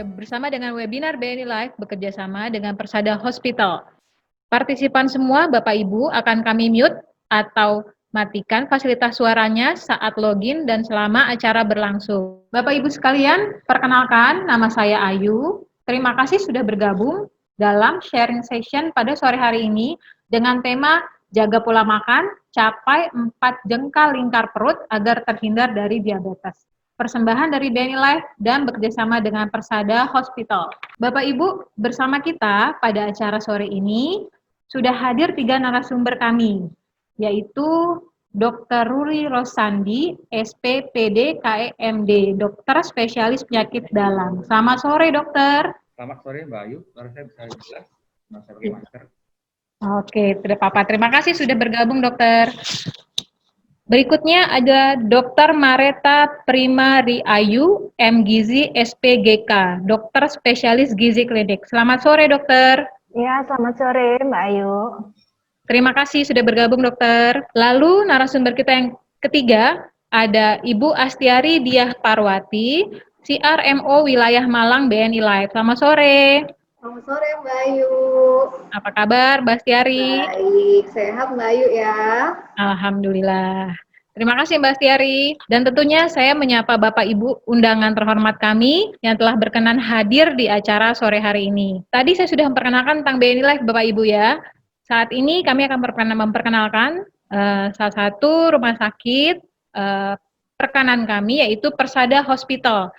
bersama dengan webinar BNI Live bekerja sama dengan Persada Hospital. Partisipan semua Bapak Ibu akan kami mute atau matikan fasilitas suaranya saat login dan selama acara berlangsung. Bapak Ibu sekalian, perkenalkan nama saya Ayu. Terima kasih sudah bergabung dalam sharing session pada sore hari ini dengan tema jaga pola makan, capai 4 jengkal lingkar perut agar terhindar dari diabetes. Persembahan dari BNI Live dan bekerjasama dengan Persada Hospital. Bapak Ibu, bersama kita pada acara sore ini sudah hadir 3 narasumber kami, yaitu Dr. Ruli Rosandi, SPPD KEMD, dokter spesialis penyakit dalam. Selamat sore, dokter. Selamat sore, Mbak Ayu. Suara saya bisa jelas? Saya pakai masker. Oke, tidak apa-apa. Terima kasih sudah bergabung, dokter. Berikutnya ada Dr. Mareta Prima Riayu, MGizi SPGK, dokter spesialis gizi klinik. Selamat sore, dokter. Ya, selamat sore, Mbak Ayu. Terima kasih sudah bergabung, dokter. Lalu narasumber kita yang ketiga ada Ibu Astiari Diah Parwati, CRMO Wilayah Malang BNI Live. Selamat sore. Selamat sore, Mbak Ayu. Apa kabar, Mbak Astiari? Baik, sehat Mbak Ayu ya. Alhamdulillah. Terima kasih Mbak Astiari. Dan tentunya saya menyapa Bapak Ibu undangan terhormat kami yang telah berkenan hadir di acara sore hari ini. Tadi saya sudah memperkenalkan tentang BNI Live Bapak Ibu ya. Saat ini kami akan memperkenalkan salah satu rumah sakit rekanan kami yaitu Persada Hospital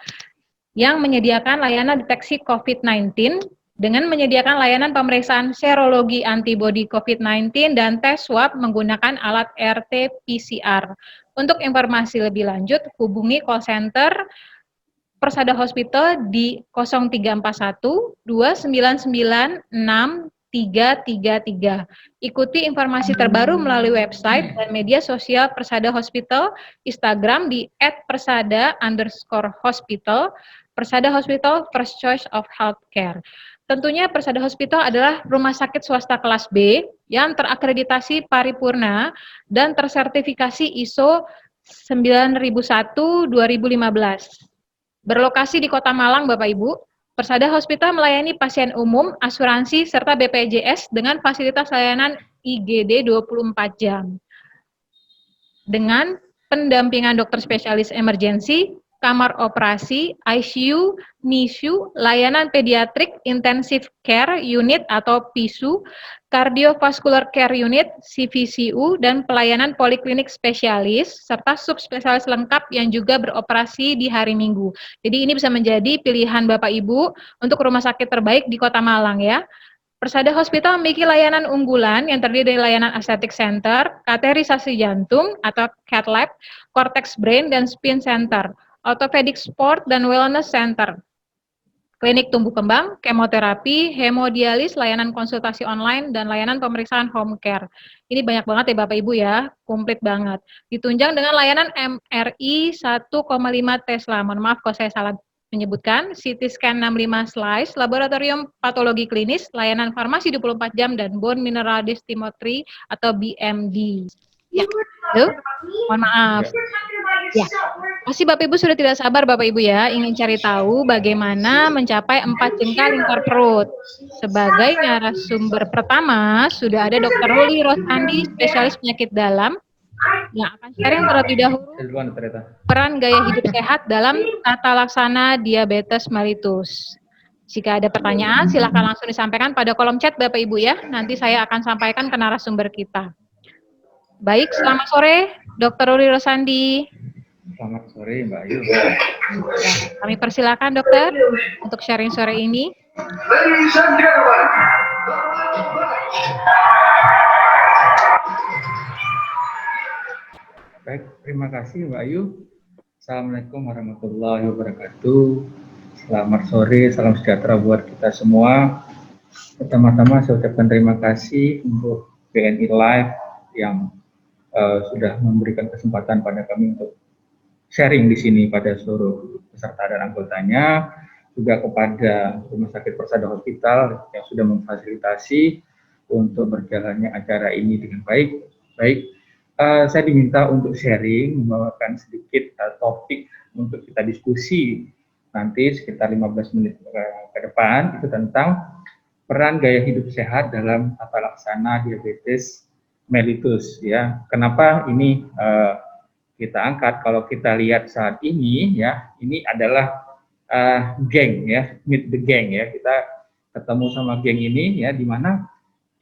yang menyediakan layanan deteksi COVID-19 dengan menyediakan layanan pemeriksaan serologi antibodi COVID-19 dan tes swab menggunakan alat RT-PCR. Untuk informasi lebih lanjut, hubungi call center Persada Hospital di 0341 299 6333. Ikuti informasi terbaru melalui website dan media sosial Persada Hospital, Instagram di @persada_hospital, Persada Hospital First Choice of Healthcare. Tentunya Persada Hospital adalah rumah sakit swasta kelas B yang terakreditasi paripurna dan tersertifikasi ISO 9001-2015. Berlokasi di Kota Malang, Bapak Ibu, Persada Hospital melayani pasien umum, asuransi, serta BPJS dengan fasilitas layanan IGD 24 jam. Dengan pendampingan dokter spesialis emergensi, kamar operasi, ICU, NICU, layanan pediatrik, intensive care unit atau PISU, cardiovascular care unit, CVCU, dan pelayanan poliklinik spesialis, serta subspesialis lengkap yang juga beroperasi di hari Minggu. Jadi ini bisa menjadi pilihan Bapak Ibu untuk rumah sakit terbaik di Kota Malang ya. Persada Hospital memiliki layanan unggulan yang terdiri dari layanan aesthetic center, kateterisasi jantung atau cath lab, cortex brain, dan spin center, orthopedic sport dan wellness center, klinik tumbuh kembang, kemoterapi, hemodialis, layanan konsultasi online, dan layanan pemeriksaan home care. Ini banyak banget ya Bapak Ibu ya, komplit banget. Ditunjang dengan layanan MRI 1,5 Tesla, mohon maaf kalau saya salah menyebutkan, CT scan 65 slice, laboratorium patologi klinis, layanan farmasi 24 jam, dan bone mineral densitometry atau BMD. Ya, halo? Mohon maaf. Ya, pasti Bapak Ibu sudah tidak sabar Bapak Ibu ya, ingin cari tahu bagaimana mencapai 4 jengkal lingkar perut. Sebagai narasumber pertama, sudah ada Dr. Ruli Rosandi, spesialis penyakit dalam, yang akan sharing terlebih dahulu peran gaya hidup sehat dalam tata laksana diabetes mellitus. Jika ada pertanyaan, silakan langsung disampaikan pada kolom chat Bapak Ibu ya, nanti saya akan sampaikan ke narasumber kita. Baik, selamat sore Dr. Ruli Rosandi. Selamat sore Mbak Ayu. Ya, kami persilakan dokter untuk sharing sore ini. Baik, terima kasih Mbak Ayu. Assalamualaikum warahmatullahi wabarakatuh. Selamat sore, salam sejahtera buat kita semua. Pertama-tama saya ucapkan terima kasih untuk BNI Live yang sudah memberikan kesempatan pada kami untuk sharing di sini pada seluruh peserta dan anggotanya, juga kepada Rumah Sakit Persada Hospital yang sudah memfasilitasi untuk berjalannya acara ini dengan baik. Saya diminta untuk sharing, membawakan sedikit topik untuk kita diskusi nanti sekitar 15 menit ke depan itu tentang peran gaya hidup sehat dalam tata laksana diabetes mellitus ya. Kenapa ini kita angkat? Kalau kita lihat saat ini ya, ini adalah geng ya, meet the gang ya. Kita ketemu sama geng ini ya, di mana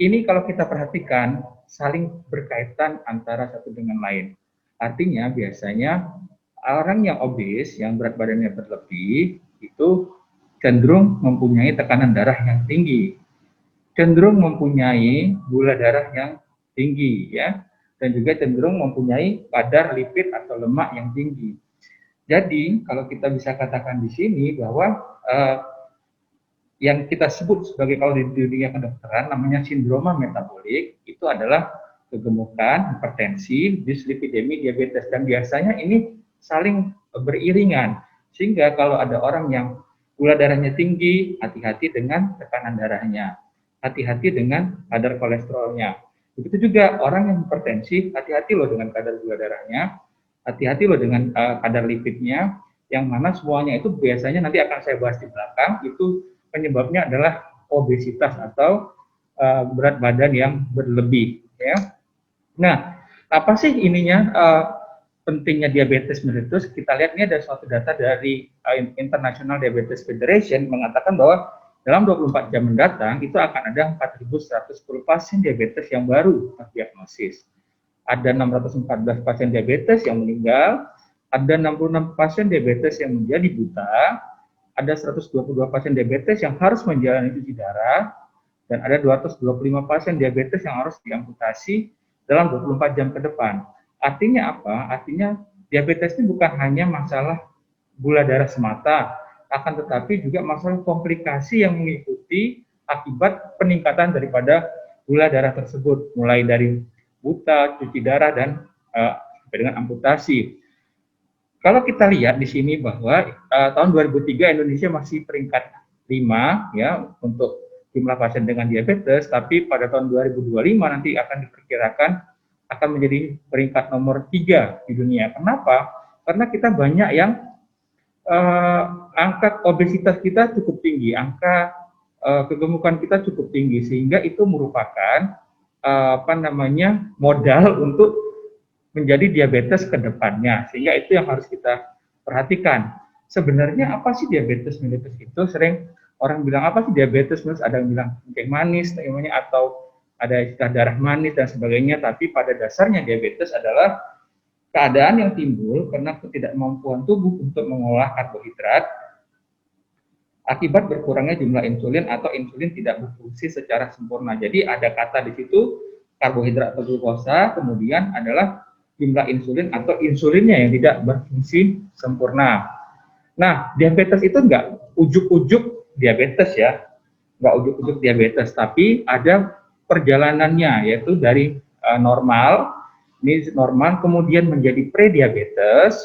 ini kalau kita perhatikan saling berkaitan antara satu dengan lain. Artinya biasanya orang yang obes, yang berat badannya berlebih, itu cenderung mempunyai tekanan darah yang tinggi, cenderung mempunyai gula darah yang tinggi, ya, dan juga cenderung mempunyai kadar lipid atau lemak yang tinggi. Jadi kalau kita bisa katakan di sini bahwa yang kita sebut sebagai kalau di dunia kedokteran namanya sindroma metabolik itu adalah kegemukan, hipertensi, dislipidemi, diabetes, dan biasanya ini saling beriringan, sehingga kalau ada orang yang gula darahnya tinggi, hati-hati dengan tekanan darahnya, hati-hati dengan kadar kolesterolnya. Begitu juga orang yang hipertensi, hati-hati loh dengan kadar gula darahnya, hati-hati loh dengan kadar lipidnya, yang mana semuanya itu biasanya nanti akan saya bahas di belakang, itu penyebabnya adalah obesitas atau berat badan yang berlebih. Ya. Nah, apa sih ininya? Pentingnya diabetes mellitus, kita lihat ini ada suatu data dari International Diabetes Federation mengatakan bahwa dalam 24 jam mendatang itu akan ada 4.110 pasien diabetes yang baru terdiagnosis. Ada 614 pasien diabetes yang meninggal, ada 66 pasien diabetes yang menjadi buta, ada 122 pasien diabetes yang harus menjalani cuci darah, dan ada 225 pasien diabetes yang harus diamputasi dalam 24 jam ke depan. Artinya apa? Artinya diabetes ini bukan hanya masalah gula darah semata, akan tetapi juga masalah komplikasi yang mengikuti akibat peningkatan daripada gula darah tersebut, mulai dari buta, cuci darah, dan dengan amputasi. Kalau kita lihat di sini bahwa tahun 2003 Indonesia masih peringkat 5 ya untuk jumlah pasien dengan diabetes, tapi pada tahun 2025 nanti akan diperkirakan akan menjadi peringkat nomor 3 di dunia. Kenapa? Karena kita banyak yang angka obesitas kita cukup tinggi, angka kegemukan kita cukup tinggi, sehingga itu merupakan modal untuk menjadi diabetes ke depannya, sehingga itu yang harus kita perhatikan. Sebenarnya apa sih diabetes mellitus itu? Sering orang bilang apa sih diabetes mellitus, ada yang bilang kayak manis namanya, atau ada istilah darah manis dan sebagainya, tapi pada dasarnya diabetes adalah keadaan yang timbul karena ketidakmampuan tubuh untuk mengolah karbohidrat akibat berkurangnya jumlah insulin atau insulin tidak berfungsi secara sempurna. Jadi ada kata di situ karbohidrat atau glukosa, kemudian adalah jumlah insulin atau insulinnya yang tidak berfungsi sempurna. Nah, diabetes itu enggak ujuk-ujuk diabetes ya, enggak ujuk-ujuk diabetes, tapi ada perjalanannya, yaitu dari normal, ini normal, kemudian menjadi prediabetes,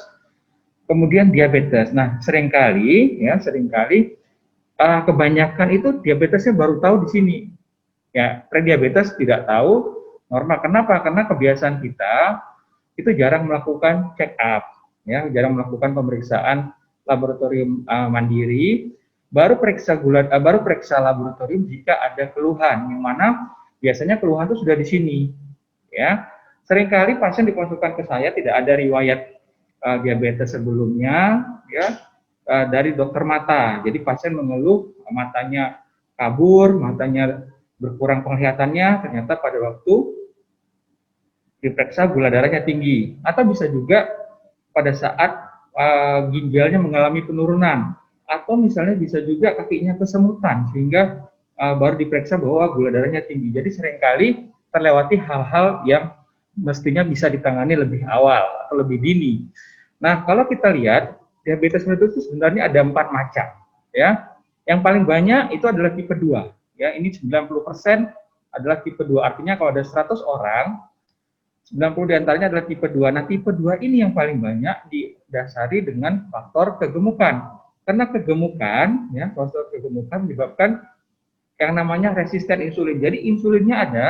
kemudian diabetes. Nah, seringkali kebanyakan itu diabetesnya baru tahu di sini. Ya, prediabetes tidak tahu, normal. Kenapa? Karena kebiasaan kita itu jarang melakukan check up, ya, jarang melakukan pemeriksaan laboratorium mandiri, baru periksa laboratorium jika ada keluhan, yang mana biasanya keluhan itu sudah di sini, ya. Seringkali pasien dikonsulkan ke saya tidak ada riwayat diabetes sebelumnya, ya, dari dokter mata. Jadi pasien mengeluh matanya kabur, matanya berkurang penglihatannya, ternyata pada waktu diperiksa gula darahnya tinggi. Atau bisa juga pada saat ginjalnya mengalami penurunan, atau misalnya bisa juga kakinya kesemutan sehingga baru diperiksa bahwa gula darahnya tinggi. Jadi seringkali terlewati hal-hal yang mestinya bisa ditangani lebih awal atau lebih dini. Nah, kalau kita lihat diabetes mellitus itu sebenarnya ada 4 macam, ya. Yang paling banyak itu adalah tipe 2, ya. Ini 90% adalah tipe 2. Artinya kalau ada 100 orang, 90 diantaranya adalah tipe 2. Nah, tipe 2 ini yang paling banyak didasari dengan faktor kegemukan. Karena kegemukan, ya, faktor kegemukan menyebabkan yang namanya resisten insulin. Jadi insulinnya ada,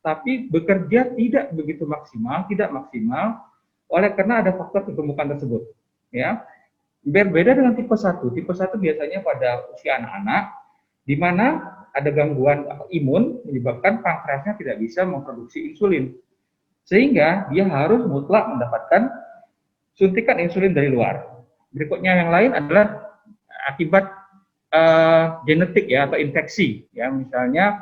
tapi bekerja tidak begitu maksimal, tidak maksimal, oleh karena ada faktor kegemukan tersebut. Ya, Berbeda dengan tipe 1. Tipe 1 biasanya pada usia anak-anak, di mana ada gangguan imun menyebabkan pankreasnya tidak bisa memproduksi insulin. Sehingga dia harus mutlak mendapatkan suntikan insulin dari luar. Berikutnya yang lain adalah akibat genetik ya atau infeksi ya, misalnya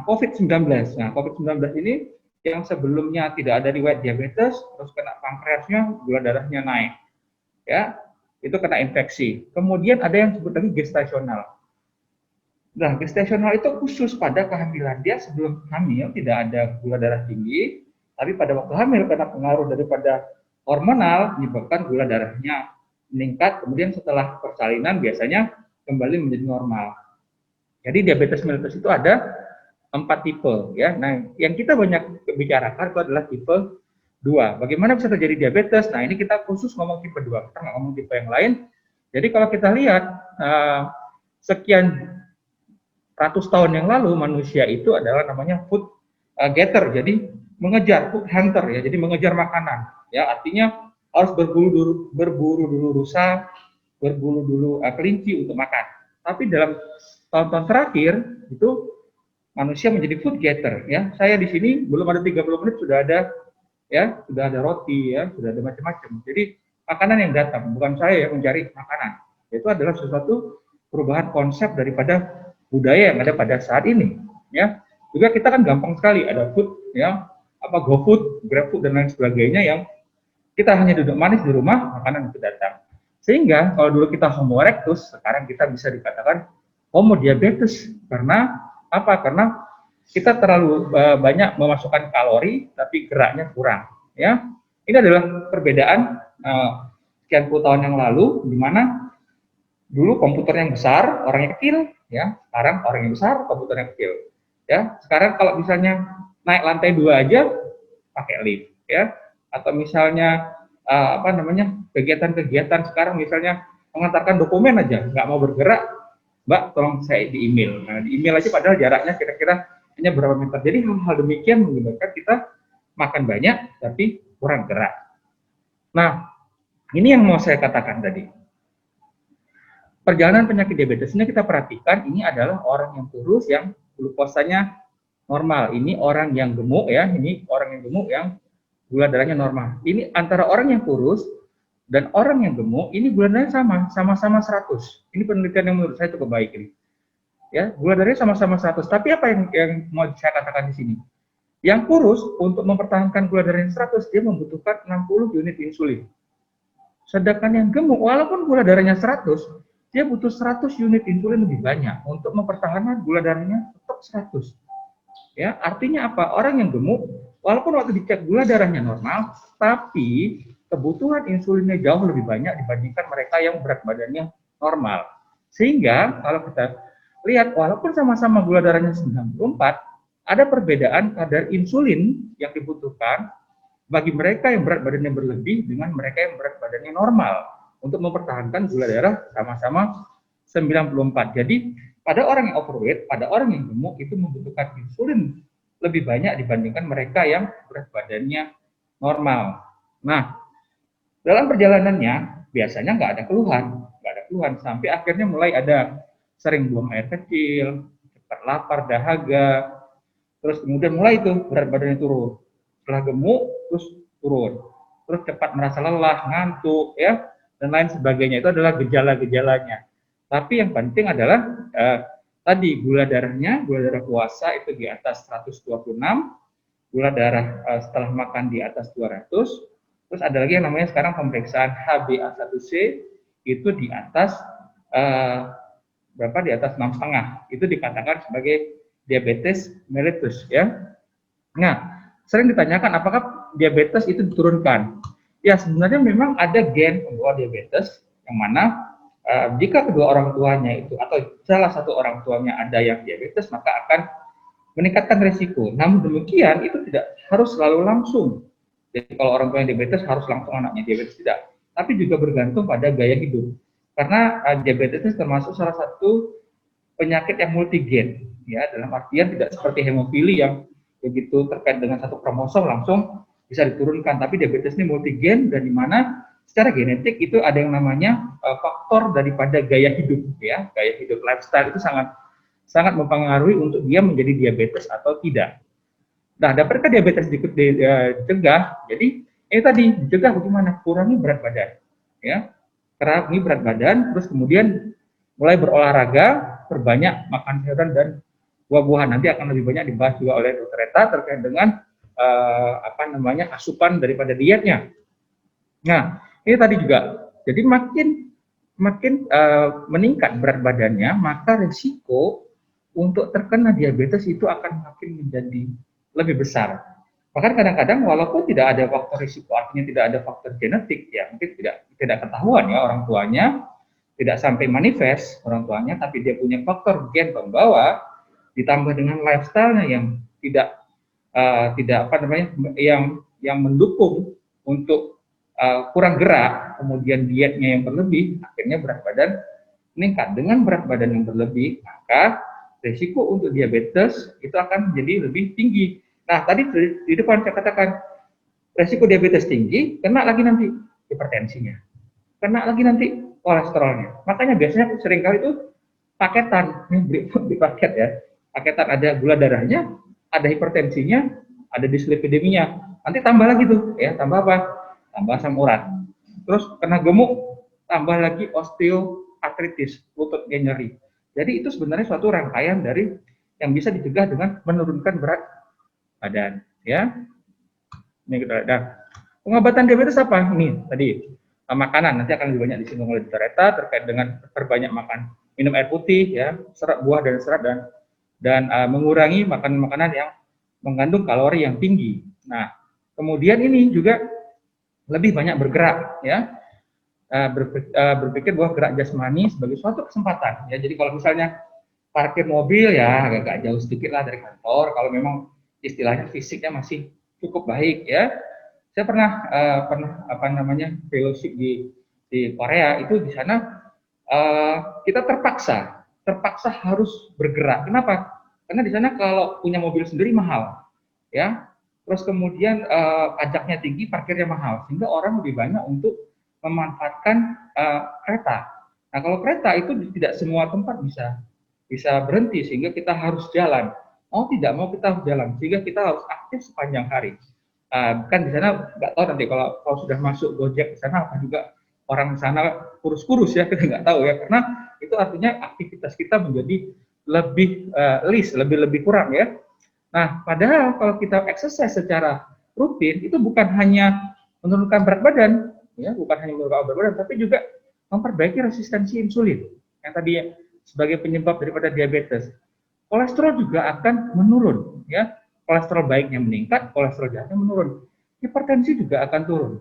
COVID-19. Nah, COVID-19 ini yang sebelumnya tidak ada riwayat diabetes, terus kena pankreasnya, gula darahnya naik. Ya, itu kena infeksi. Kemudian ada yang disebut lagi gestasional. Nah, gestasional itu khusus pada kehamilan. Dia sebelum hamil tidak ada gula darah tinggi, tapi pada waktu hamil karena pengaruh daripada hormonal menyebabkan gula darahnya meningkat, kemudian setelah persalinan biasanya kembali menjadi normal. Jadi diabetes mellitus itu ada 4 tipe ya. Nah, yang kita banyak bicarakan itu adalah tipe 2. Bagaimana bisa terjadi diabetes? Nah, ini kita khusus ngomong tipe 2, kita nggak ngomong tipe yang lain. Jadi kalau kita lihat sekian ratus tahun yang lalu manusia itu adalah namanya food getter, jadi mengejar, food hunter ya, jadi mengejar makanan ya, artinya harus berburu dulu rusa, berburu dulu kelinci untuk makan. Tapi dalam tahun-tahun terakhir itu manusia menjadi food getter ya. Saya di sini belum ada 30 menit sudah ada ya, sudah ada roti ya, sudah ada macam-macam. Jadi makanan yang datang, bukan saya yang mencari makanan. Itu adalah sesuatu perubahan konsep daripada budaya yang ada pada saat ini ya. Juga kita kan gampang sekali ada food ya, apa GoFood, GrabFood dan lain sebagainya yang kita hanya duduk manis di rumah, makanan itu datang. Sehingga kalau dulu kita Homo erectus, sekarang kita bisa dikatakan Homo diabetes. Karena apa? Karena kita terlalu banyak memasukkan kalori tapi geraknya kurang ya. Ini adalah perbedaan sekian puluh tahun yang lalu, di mana dulu komputernya besar, orangnya kecil ya. Sekarang orang yang besar, komputernya kecil ya. Sekarang kalau misalnya naik lantai 2 aja pakai lift ya, atau misalnya kegiatan-kegiatan sekarang misalnya mengantarkan dokumen aja nggak mau bergerak, Mbak tolong saya di email. Nah, di email aja padahal jaraknya kira-kira hanya berapa meter. Jadi hal-hal demikian menyebabkan kita makan banyak tapi kurang gerak. Nah, ini yang mau saya katakan tadi. Perjalanan penyakit diabetes ini kita perhatikan, ini adalah orang yang kurus yang glukosanya normal. Ini orang yang gemuk ya, ini orang yang gemuk yang gula darahnya normal. Ini antara orang yang kurus dan orang yang gemuk, ini gula darahnya sama-sama 100. Ini penelitian yang menurut saya cukup baik ini. Ya, gula darahnya sama-sama 100. Tapi apa yang mau saya katakan di sini? Yang kurus untuk mempertahankan gula darahnya 100, dia membutuhkan 60 unit insulin. Sedangkan yang gemuk, walaupun gula darahnya 100, dia butuh 100 unit insulin lebih banyak untuk mempertahankan gula darahnya tetap 100. Ya, artinya apa? Orang yang gemuk, walaupun waktu dicek gula darahnya normal, tapi kebutuhan insulinnya jauh lebih banyak dibandingkan mereka yang berat badannya normal. Sehingga kalau kita lihat, walaupun sama-sama gula darahnya 94, ada perbedaan kadar insulin yang dibutuhkan bagi mereka yang berat badannya berlebih dengan mereka yang berat badannya normal untuk mempertahankan gula darah sama-sama 94. Jadi pada orang yang overweight, pada orang yang gemuk itu membutuhkan insulin lebih banyak dibandingkan mereka yang berat badannya normal. Nah, dalam perjalanannya biasanya nggak ada keluhan sampai akhirnya mulai ada sering buang air kecil, cepat lapar, dahaga, terus kemudian mulai itu berat badannya turun. Setelah gemuk terus turun, terus cepat merasa lelah, ngantuk, ya dan lain sebagainya. Itu adalah gejala-gejalanya. Tapi yang penting adalah tadi gula darah puasa itu di atas 126, gula darah setelah makan di atas 200, terus ada lagi yang namanya sekarang pemeriksaan HbA1c itu di atas di atas 6,5, itu dikatakan sebagai diabetes mellitus ya. Nah, sering ditanyakan apakah diabetes itu diturunkan? Ya, sebenarnya memang ada gen pembawa diabetes yang mana jika kedua orang tuanya itu atau salah satu orang tuanya ada yang diabetes, maka akan meningkatkan risiko. Namun demikian itu tidak harus selalu langsung. Jadi kalau orang tua yang diabetes harus langsung anaknya diabetes, tidak. Tapi juga bergantung pada gaya hidup. Karena diabetes termasuk salah satu penyakit yang multigen, ya, dalam artian tidak seperti hemofili yang begitu terkait dengan satu kromosom langsung bisa diturunkan. Tapi diabetes ini multigen dan di mana secara genetik itu ada yang namanya faktor daripada gaya hidup, ya, gaya hidup lifestyle itu sangat sangat mempengaruhi untuk dia menjadi diabetes atau tidak. Nah, dapatkah diabetes dicegah? Jadi ini tadi dicegah bagaimana? Kurangi berat badan, ya, kurangi berat badan, terus kemudian mulai berolahraga, perbanyak makan sayuran dan buah-buahan. Nanti akan lebih banyak dibahas juga oleh Dr. Reta terkait dengan asupan daripada dietnya. Nah, ini tadi juga. Jadi makin meningkat berat badannya, maka risiko untuk terkena diabetes itu akan makin menjadi lebih besar. Bahkan kadang-kadang walaupun tidak ada faktor risiko, artinya tidak ada faktor genetik, ya mungkin tidak ketahuan ya orang tuanya, tidak sampai manifest orang tuanya, tapi dia punya faktor gen pembawa, ditambah dengan lifestyle-nya yang tidak yang mendukung untuk kurang gerak, kemudian dietnya yang berlebih, akhirnya berat badan meningkat. Dengan berat badan yang berlebih, maka risiko untuk diabetes itu akan menjadi lebih tinggi. Nah, tadi di depan saya katakan, risiko diabetes tinggi, kena lagi nanti hipertensinya, kena lagi nanti kolesterolnya. Makanya biasanya seringkali itu paketan, beli paket ya, paketan ada gula darahnya, ada hipertensinya, ada dislipideminya, nanti tambah lagi tuh, ya, tambah apa? Tambah asam urat. Terus kena gemuk, tambah lagi osteoartritis, lututnya nyeri. Jadi itu sebenarnya suatu rangkaian dari yang bisa dicegah dengan menurunkan berat badan, ya. Ini kita lihat. Pengobatan diabetes apa? Ini tadi makanan, nanti akan lebih banyak disinggung oleh Dr. Reta terkait dengan perbanyak makan, minum air putih, ya, serat buah dan serat dan mengurangi makanan-makanan yang mengandung kalori yang tinggi. Nah, kemudian ini juga lebih banyak bergerak, ya. Berpikir bahwa gerak jasmani sebagai suatu kesempatan, ya. Jadi kalau misalnya parkir mobil, ya agak jauh sedikit lah dari kantor, kalau memang istilahnya fisiknya masih cukup baik, ya. Saya pernah fellowship di Korea, itu di sana kita terpaksa harus bergerak. Kenapa? Karena di sana kalau punya mobil sendiri mahal, ya. Terus kemudian pajaknya tinggi, parkirnya mahal, sehingga orang lebih banyak untuk memanfaatkan kereta. Nah, kalau kereta itu tidak semua tempat bisa berhenti, sehingga kita harus jalan. Mau tidak mau kita harus jalan, sehingga kita harus aktif sepanjang hari. Kan di sana nggak tahu nanti kalau sudah masuk Gojek di sana apa juga orang di sana kurus-kurus, ya, kita nggak tahu, ya, karena itu artinya aktivitas kita menjadi lebih lebih kurang, ya. Nah, padahal kalau kita exercise secara rutin itu bukan hanya menurunkan berat badan, ya, bukan hanya menurunkan berat badan, tapi juga memperbaiki resistensi insulin yang tadi sebagai penyebab daripada diabetes. Kolesterol juga akan menurun, ya. Kolesterol baiknya meningkat, kolesterol jahatnya menurun. Hipertensi juga akan turun,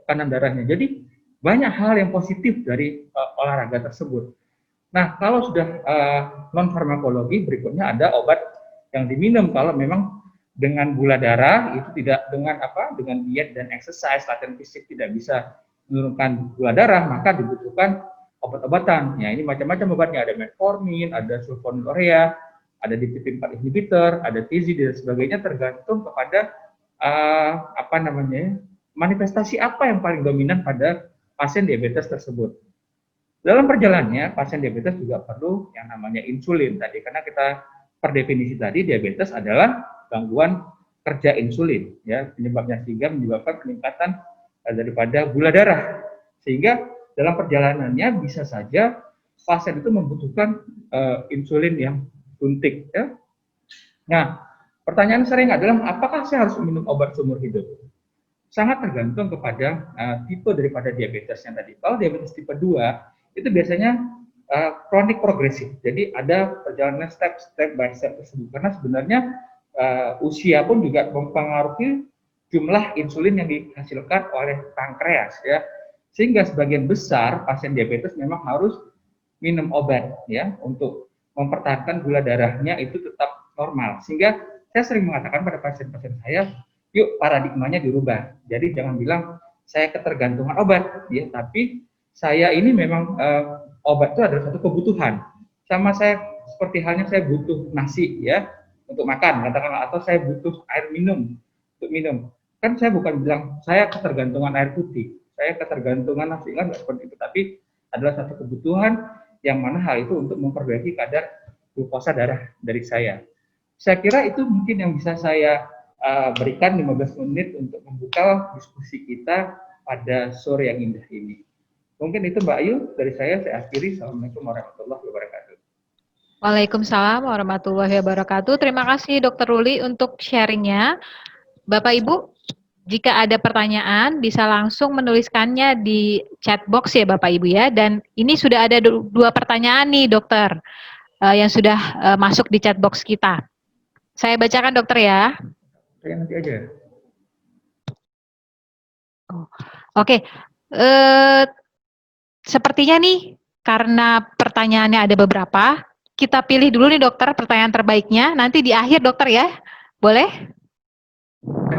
tekanan darahnya. Jadi banyak hal yang positif dari olahraga tersebut. Nah, kalau sudah non farmakologi, berikutnya ada obat yang diminum kalau memang dengan gula darah itu tidak dengan diet dan exercise, latihan fisik tidak bisa menurunkan gula darah, maka dibutuhkan obat-obatan. Ya, ini macam-macam obatnya, ada metformin, ada sulfonylurea, ada DPP-4 inhibitor, ada TIZI dan sebagainya, tergantung kepada manifestasi apa yang paling dominan pada pasien diabetes tersebut. Dalam perjalanannya, pasien diabetes juga perlu yang namanya insulin tadi, karena kita per definisi tadi diabetes adalah gangguan kerja insulin, ya, penyebabnya, sehingga menyebabkan peningkatan daripada gula darah, sehingga dalam perjalanannya bisa saja pasien itu membutuhkan insulin yang suntik, ya. Nah, pertanyaan sering adalah apakah saya harus minum obat seumur hidup? Sangat tergantung kepada tipe daripada diabetesnya tadi. Kalau diabetes tipe 2 itu biasanya kronik progresif. Jadi ada perjalanan step by step tersebut. Karena sebenarnya usia pun juga mempengaruhi jumlah insulin yang dihasilkan oleh pankreas, ya. Sehingga sebagian besar pasien diabetes memang harus minum obat, ya, untuk mempertahankan gula darahnya itu tetap normal. Sehingga saya sering mengatakan pada pasien-pasien saya, yuk paradigmanya dirubah. Jadi jangan bilang saya ketergantungan obat, ya, tapi saya ini memang obat itu adalah satu kebutuhan. Sama saya seperti halnya saya butuh nasi, ya, untuk makan, katakanlah, atau saya butuh air minum untuk minum. Kan saya bukan bilang saya ketergantungan air putih. saya ketergantungan nafsu, ingat seperti itu, tapi adalah satu kebutuhan yang mana hal itu untuk memperbaiki kadar glukosa darah dari saya. Saya kira itu mungkin yang bisa saya berikan 15 menit untuk membuka diskusi kita pada sore yang indah ini. Mungkin itu Mbak Ayu, dari saya akhiri. Assalamualaikum warahmatullahi wabarakatuh. Waalaikumsalam warahmatullahi wabarakatuh. Terima kasih Dr. Ruli untuk sharingnya. Bapak Ibu, jika ada pertanyaan bisa langsung menuliskannya di chat box ya Bapak Ibu ya. Dan ini sudah ada 2 pertanyaan nih dokter yang sudah masuk di chat box kita. Saya bacakan dokter ya. Saya nanti aja. Oke, sepertinya nih karena pertanyaannya ada beberapa, kita pilih dulu nih dokter pertanyaan terbaiknya. Nanti di akhir dokter ya, boleh?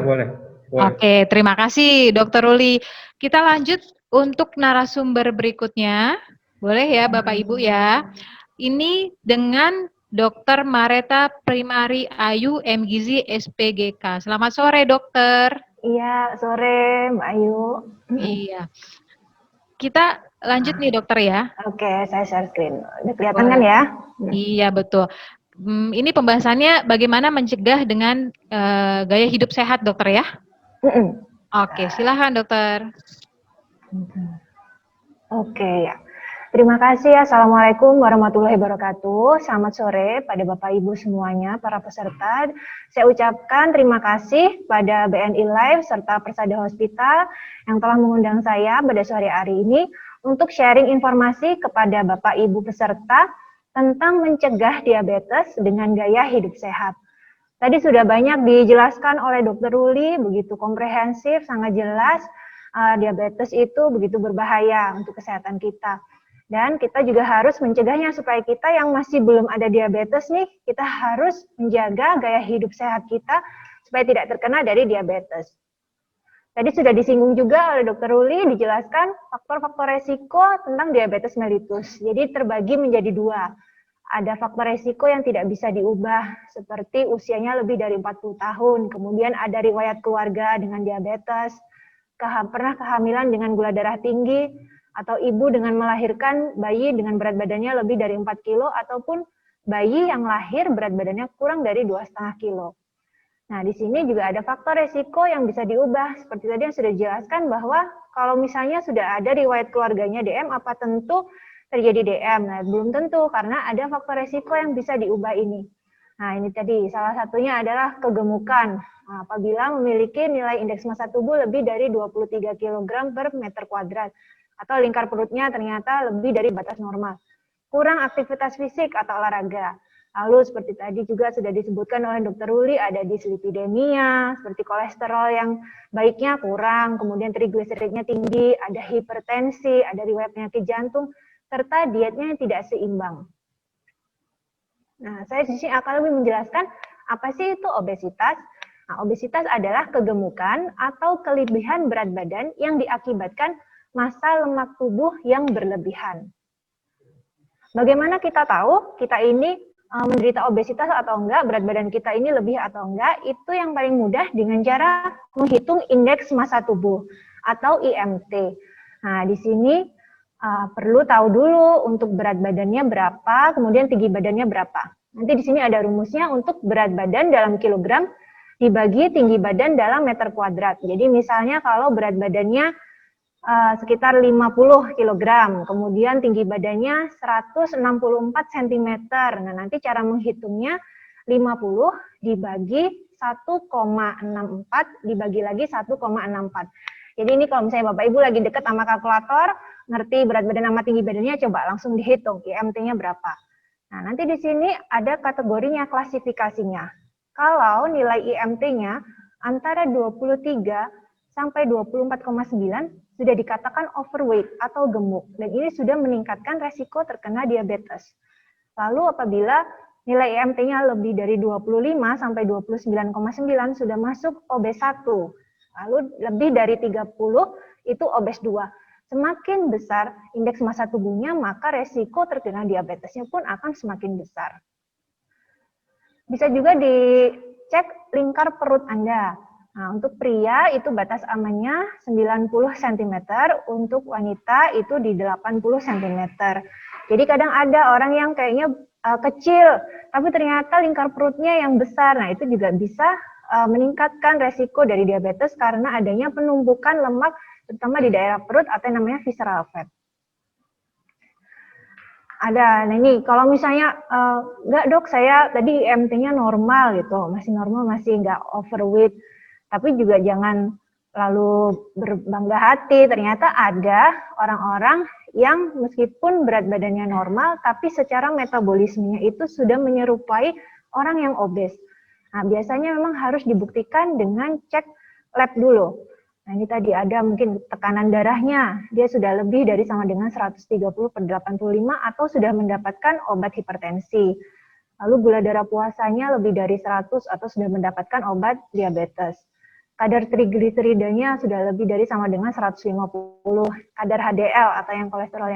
Boleh. Oke, terima kasih Dokter Ruli. Kita lanjut untuk narasumber berikutnya. Boleh ya Bapak Ibu ya. Ini dengan Dr. Mareta Primari Ayu MGizi SPGK. Selamat sore dokter. Iya, sore Mbak Ayu. Iya. Kita lanjut nih dokter ya. Oke, saya share screen. Udah kelihatan kan ya? Iya betul. Ini pembahasannya bagaimana mencegah dengan gaya hidup sehat dokter ya. Oke, silahkan dokter. Oke ya. Terima kasih ya. Assalamualaikum warahmatullahi wabarakatuh. Selamat sore pada Bapak Ibu semuanya, para peserta. Saya ucapkan terima kasih pada BNI Live serta Persada Hospital yang telah mengundang saya pada sore hari ini untuk sharing informasi kepada Bapak Ibu peserta tentang mencegah diabetes dengan gaya hidup sehat. Tadi sudah banyak dijelaskan oleh Dr. Ruli, begitu komprehensif, sangat jelas. Diabetes itu begitu berbahaya untuk kesehatan kita. Dan kita juga harus mencegahnya supaya kita yang masih belum ada diabetes nih, kita harus menjaga gaya hidup sehat kita supaya tidak terkena dari diabetes. Tadi sudah disinggung juga oleh Dr. Ruli, dijelaskan faktor-faktor resiko tentang diabetes mellitus. Jadi terbagi menjadi 2. Ada faktor resiko yang tidak bisa diubah, seperti usianya lebih dari 40 tahun, kemudian ada riwayat keluarga dengan diabetes, pernah kehamilan dengan gula darah tinggi, atau ibu dengan melahirkan bayi dengan berat badannya lebih dari 4 kilo, ataupun bayi yang lahir berat badannya kurang dari 2,5 kilo. Nah, di sini juga ada faktor resiko yang bisa diubah. Seperti tadi yang sudah dijelaskan bahwa kalau misalnya sudah ada riwayat keluarganya DM, apa tentu terjadi DM? Nah, belum tentu, karena ada faktor resiko yang bisa diubah ini. Nah, ini tadi salah satunya adalah kegemukan. Nah, apabila memiliki nilai indeks massa tubuh lebih dari 23 kg per meter kuadrat, atau lingkar perutnya ternyata lebih dari batas normal. Kurang aktivitas fisik atau olahraga. Lalu seperti tadi juga sudah disebutkan oleh Dr. Ruli, ada dislipidemia, seperti kolesterol yang baiknya kurang, kemudian trigliseridnya tinggi, ada hipertensi, ada riwayat penyakit jantung, serta dietnya yang tidak seimbang. Nah, saya di sini akan lebih menjelaskan apa sih itu obesitas. Nah, obesitas adalah kegemukan atau kelebihan berat badan yang diakibatkan massa lemak tubuh yang berlebihan. Bagaimana kita tahu kita ini menderita obesitas atau enggak, berat badan kita ini lebih atau enggak? Itu yang paling mudah dengan cara menghitung indeks massa tubuh atau IMT. Nah, di sini perlu tahu dulu untuk berat badannya berapa, kemudian tinggi badannya berapa. Nanti di sini ada rumusnya untuk berat badan dalam kilogram dibagi tinggi badan dalam meter kuadrat. Jadi misalnya kalau berat badannya sekitar 50 kg, kemudian tinggi badannya 164 cm. Nah, nanti cara menghitungnya 50 dibagi 1,64 dibagi lagi 1,64. Jadi ini kalau misalnya Bapak Ibu lagi dekat sama kalkulator, ngerti berat badan sama tinggi badannya, coba langsung dihitung IMT-nya berapa. Nah, nanti di sini ada kategorinya, klasifikasinya. Kalau nilai IMT-nya antara 23 sampai 24,9 sudah dikatakan overweight atau gemuk, dan ini sudah meningkatkan resiko terkena diabetes. Lalu apabila nilai IMT-nya lebih dari 25 sampai 29,9 sudah masuk obes 1. Lalu lebih dari 30 itu obes 2. Semakin besar indeks massa tubuhnya, maka resiko terkena diabetesnya pun akan semakin besar. Bisa juga dicek lingkar perut Anda. Nah, untuk pria itu batas amannya 90 cm, untuk wanita itu di 80 cm. Jadi kadang ada orang yang kayaknya kecil, tapi ternyata lingkar perutnya yang besar. Nah, itu juga bisa meningkatkan resiko dari diabetes karena adanya penumpukan lemak terutama di daerah perut atau yang namanya visceral fat. Ada, nah ini kalau misalnya enggak dok, saya tadi IMT-nya normal gitu, masih normal, masih enggak overweight, tapi juga jangan lalu berbangga hati, ternyata ada orang-orang yang meskipun berat badannya normal, tapi secara metabolismenya itu sudah menyerupai orang yang obes. Nah biasanya memang harus dibuktikan dengan cek lab dulu. Nah ini tadi ada mungkin tekanan darahnya, dia sudah lebih dari sama dengan 130/85 atau sudah mendapatkan obat hipertensi. Lalu gula darah puasanya lebih dari 100 atau sudah mendapatkan obat diabetes. Kadar trigliseridanya sudah lebih dari sama dengan 150. Kadar HDL atau yang kolesterol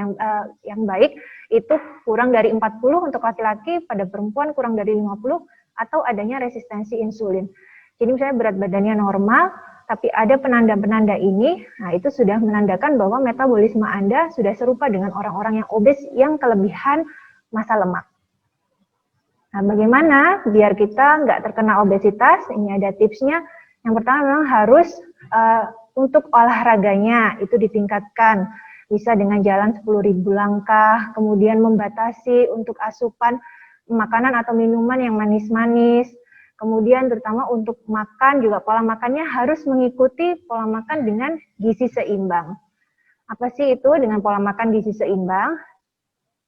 yang baik itu kurang dari 40 untuk laki-laki, pada perempuan kurang dari 50 atau adanya resistensi insulin. Jadi misalnya berat badannya normal, tapi ada penanda-penanda ini, nah itu sudah menandakan bahwa metabolisme Anda sudah serupa dengan orang-orang yang obes yang kelebihan massa lemak. Nah, bagaimana biar kita nggak terkena obesitas? Ini ada tipsnya. Yang pertama memang harus untuk olahraganya itu ditingkatkan. Bisa dengan jalan 10.000 langkah, kemudian membatasi untuk asupan makanan atau minuman yang manis-manis. Kemudian terutama untuk makan juga pola makannya harus mengikuti pola makan dengan gizi seimbang. Apa sih itu dengan pola makan gizi seimbang?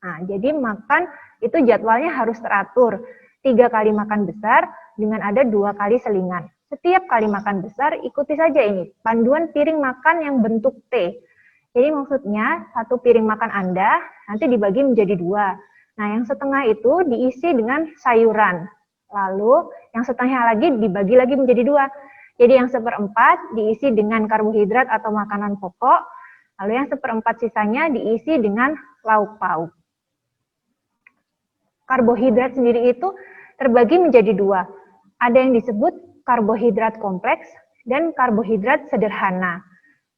Nah, jadi makan itu jadwalnya harus teratur. 3 kali makan besar dengan ada 2 kali selingan. Setiap kali makan besar ikuti saja ini panduan piring makan yang bentuk T. Jadi maksudnya 1 piring makan Anda nanti dibagi menjadi 2. Nah, yang setengah itu diisi dengan sayuran. Lalu yang setengahnya lagi dibagi lagi menjadi 2. Jadi yang 1/4 diisi dengan karbohidrat atau makanan pokok. Lalu yang 1/4 sisanya diisi dengan lauk pauk. Karbohidrat sendiri itu terbagi menjadi 2. Ada yang disebut karbohidrat kompleks dan karbohidrat sederhana.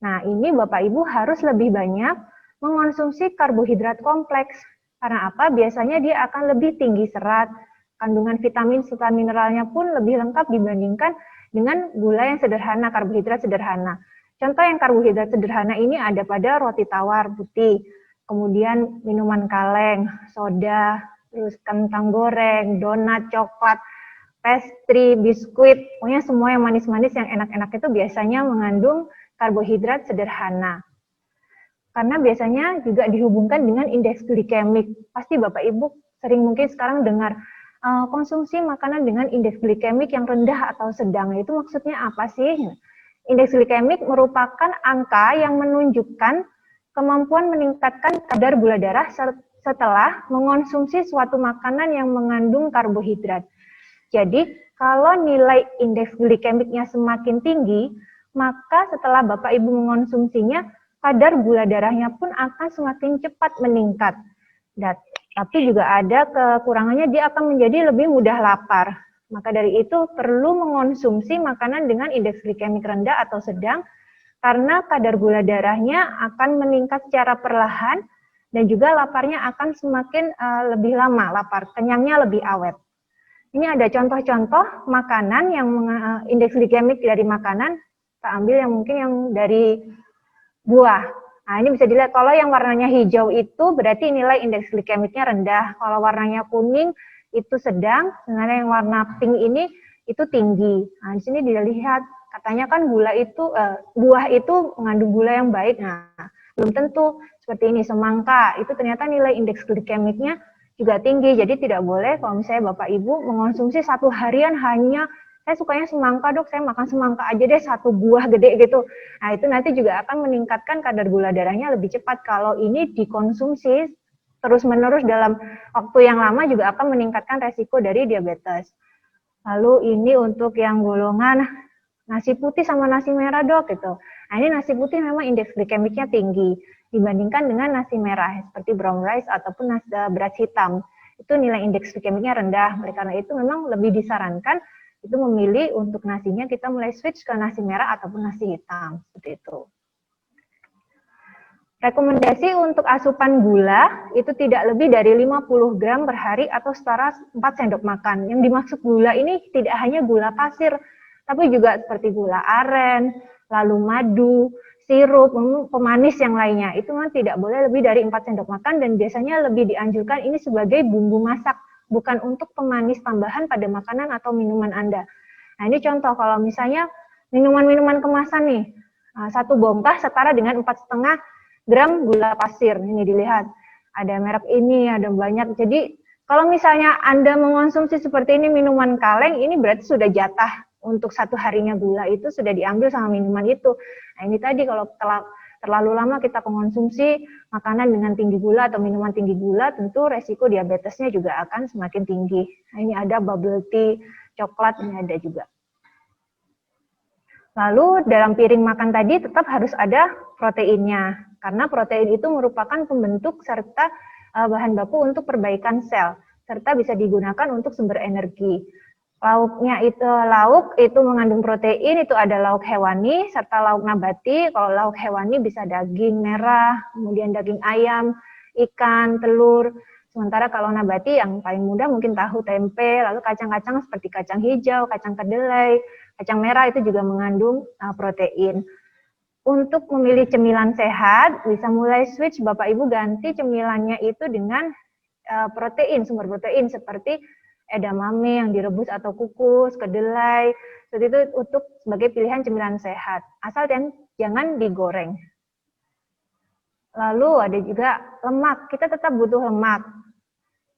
Nah, ini Bapak Ibu harus lebih banyak mengonsumsi karbohidrat kompleks. Karena apa? Biasanya dia akan lebih tinggi serat, kandungan vitamin serta mineralnya pun lebih lengkap dibandingkan dengan gula yang sederhana, karbohidrat sederhana. Contoh yang karbohidrat sederhana ini ada pada roti tawar putih, kemudian minuman kaleng, soda, terus kentang goreng, donat, coklat, pastry, biskuit, pokoknya semua yang manis-manis yang enak-enak itu biasanya mengandung karbohidrat sederhana. Karena biasanya juga dihubungkan dengan indeks glikemik. Pasti Bapak Ibu sering mungkin sekarang dengar konsumsi makanan dengan indeks glikemik yang rendah atau sedang. Itu maksudnya apa sih? Indeks glikemik merupakan angka yang menunjukkan kemampuan meningkatkan kadar gula darah setelah mengonsumsi suatu makanan yang mengandung karbohidrat. Jadi, kalau nilai indeks glikemiknya semakin tinggi, maka setelah Bapak Ibu mengonsumsinya, kadar gula darahnya pun akan semakin cepat meningkat. Tapi juga ada kekurangannya, dia akan menjadi lebih mudah lapar. Maka dari itu perlu mengonsumsi makanan dengan indeks glikemik rendah atau sedang, karena kadar gula darahnya akan meningkat secara perlahan, dan juga laparnya akan semakin lebih lama, lapar, kenyangnya lebih awet. Ini ada contoh-contoh makanan yang indeks glikemik dari makanan, kita ambil yang mungkin yang dari buah. Nah, ini bisa dilihat kalau yang warnanya hijau itu berarti nilai indeks glikemiknya rendah. Kalau warnanya kuning itu sedang, sebenarnya yang warna pink ini itu tinggi. Nah, di sini dilihat katanya kan gula itu buah itu mengandung gula yang baik. Nah, belum tentu. Seperti ini semangka, itu ternyata nilai indeks glikemiknya juga tinggi. Jadi tidak boleh kalau misalnya Bapak Ibu mengonsumsi satu harian hanya saya sukanya semangka dok, saya makan semangka aja deh, 1 buah gede gitu. Nah itu nanti juga akan meningkatkan kadar gula darahnya lebih cepat. Kalau ini dikonsumsi terus-menerus dalam waktu yang lama juga akan meningkatkan resiko dari diabetes. Lalu ini untuk yang golongan nasi putih sama nasi merah dok gitu. Nah ini nasi putih memang indeks glikemiknya tinggi dibandingkan dengan nasi merah seperti brown rice ataupun beras hitam. Itu nilai indeks glikemiknya rendah. Oleh karena itu memang lebih disarankan itu memilih untuk nasinya kita mulai switch ke nasi merah ataupun nasi hitam, seperti itu. Rekomendasi untuk asupan gula itu tidak lebih dari 50 gram per hari atau setara 4 sendok makan. Yang dimaksud gula ini tidak hanya gula pasir, tapi juga seperti gula aren, lalu madu, sirup, pemanis yang lainnya. Itu memang tidak boleh lebih dari 4 sendok makan dan biasanya lebih dianjurkan ini sebagai bumbu masak, bukan untuk pemanis tambahan pada makanan atau minuman Anda. Nah ini contoh kalau misalnya minuman-minuman kemasan nih, satu bongkah setara dengan 4,5 gram gula pasir. Ini dilihat, ada merek ini, ada banyak. Jadi kalau misalnya Anda mengonsumsi seperti ini minuman kaleng, ini berarti sudah jatah untuk satu harinya gula itu sudah diambil sama minuman itu. Nah ini tadi kalau terlalu lama kita mengonsumsi makanan dengan tinggi gula atau minuman tinggi gula, tentu resiko diabetesnya juga akan semakin tinggi. Nah ini ada bubble tea, coklat, ini ada juga. Lalu dalam piring makan tadi tetap harus ada proteinnya, karena protein itu merupakan pembentuk serta bahan baku untuk perbaikan sel, serta bisa digunakan untuk sumber energi. Lauk itu mengandung protein, itu ada lauk hewani serta lauk nabati. Kalau lauk hewani bisa daging merah, kemudian daging ayam, ikan, telur. Sementara kalau nabati yang paling mudah mungkin tahu, tempe, lalu kacang-kacang seperti kacang hijau, kacang kedelai, kacang merah itu juga mengandung protein. Untuk memilih cemilan sehat, bisa mulai switch Bapak Ibu ganti cemilannya itu dengan protein, sumber protein seperti edamame yang direbus atau kukus, kedelai, seperti itu untuk sebagai pilihan cemilan sehat. Asal jangan digoreng. Lalu ada juga lemak, kita tetap butuh lemak.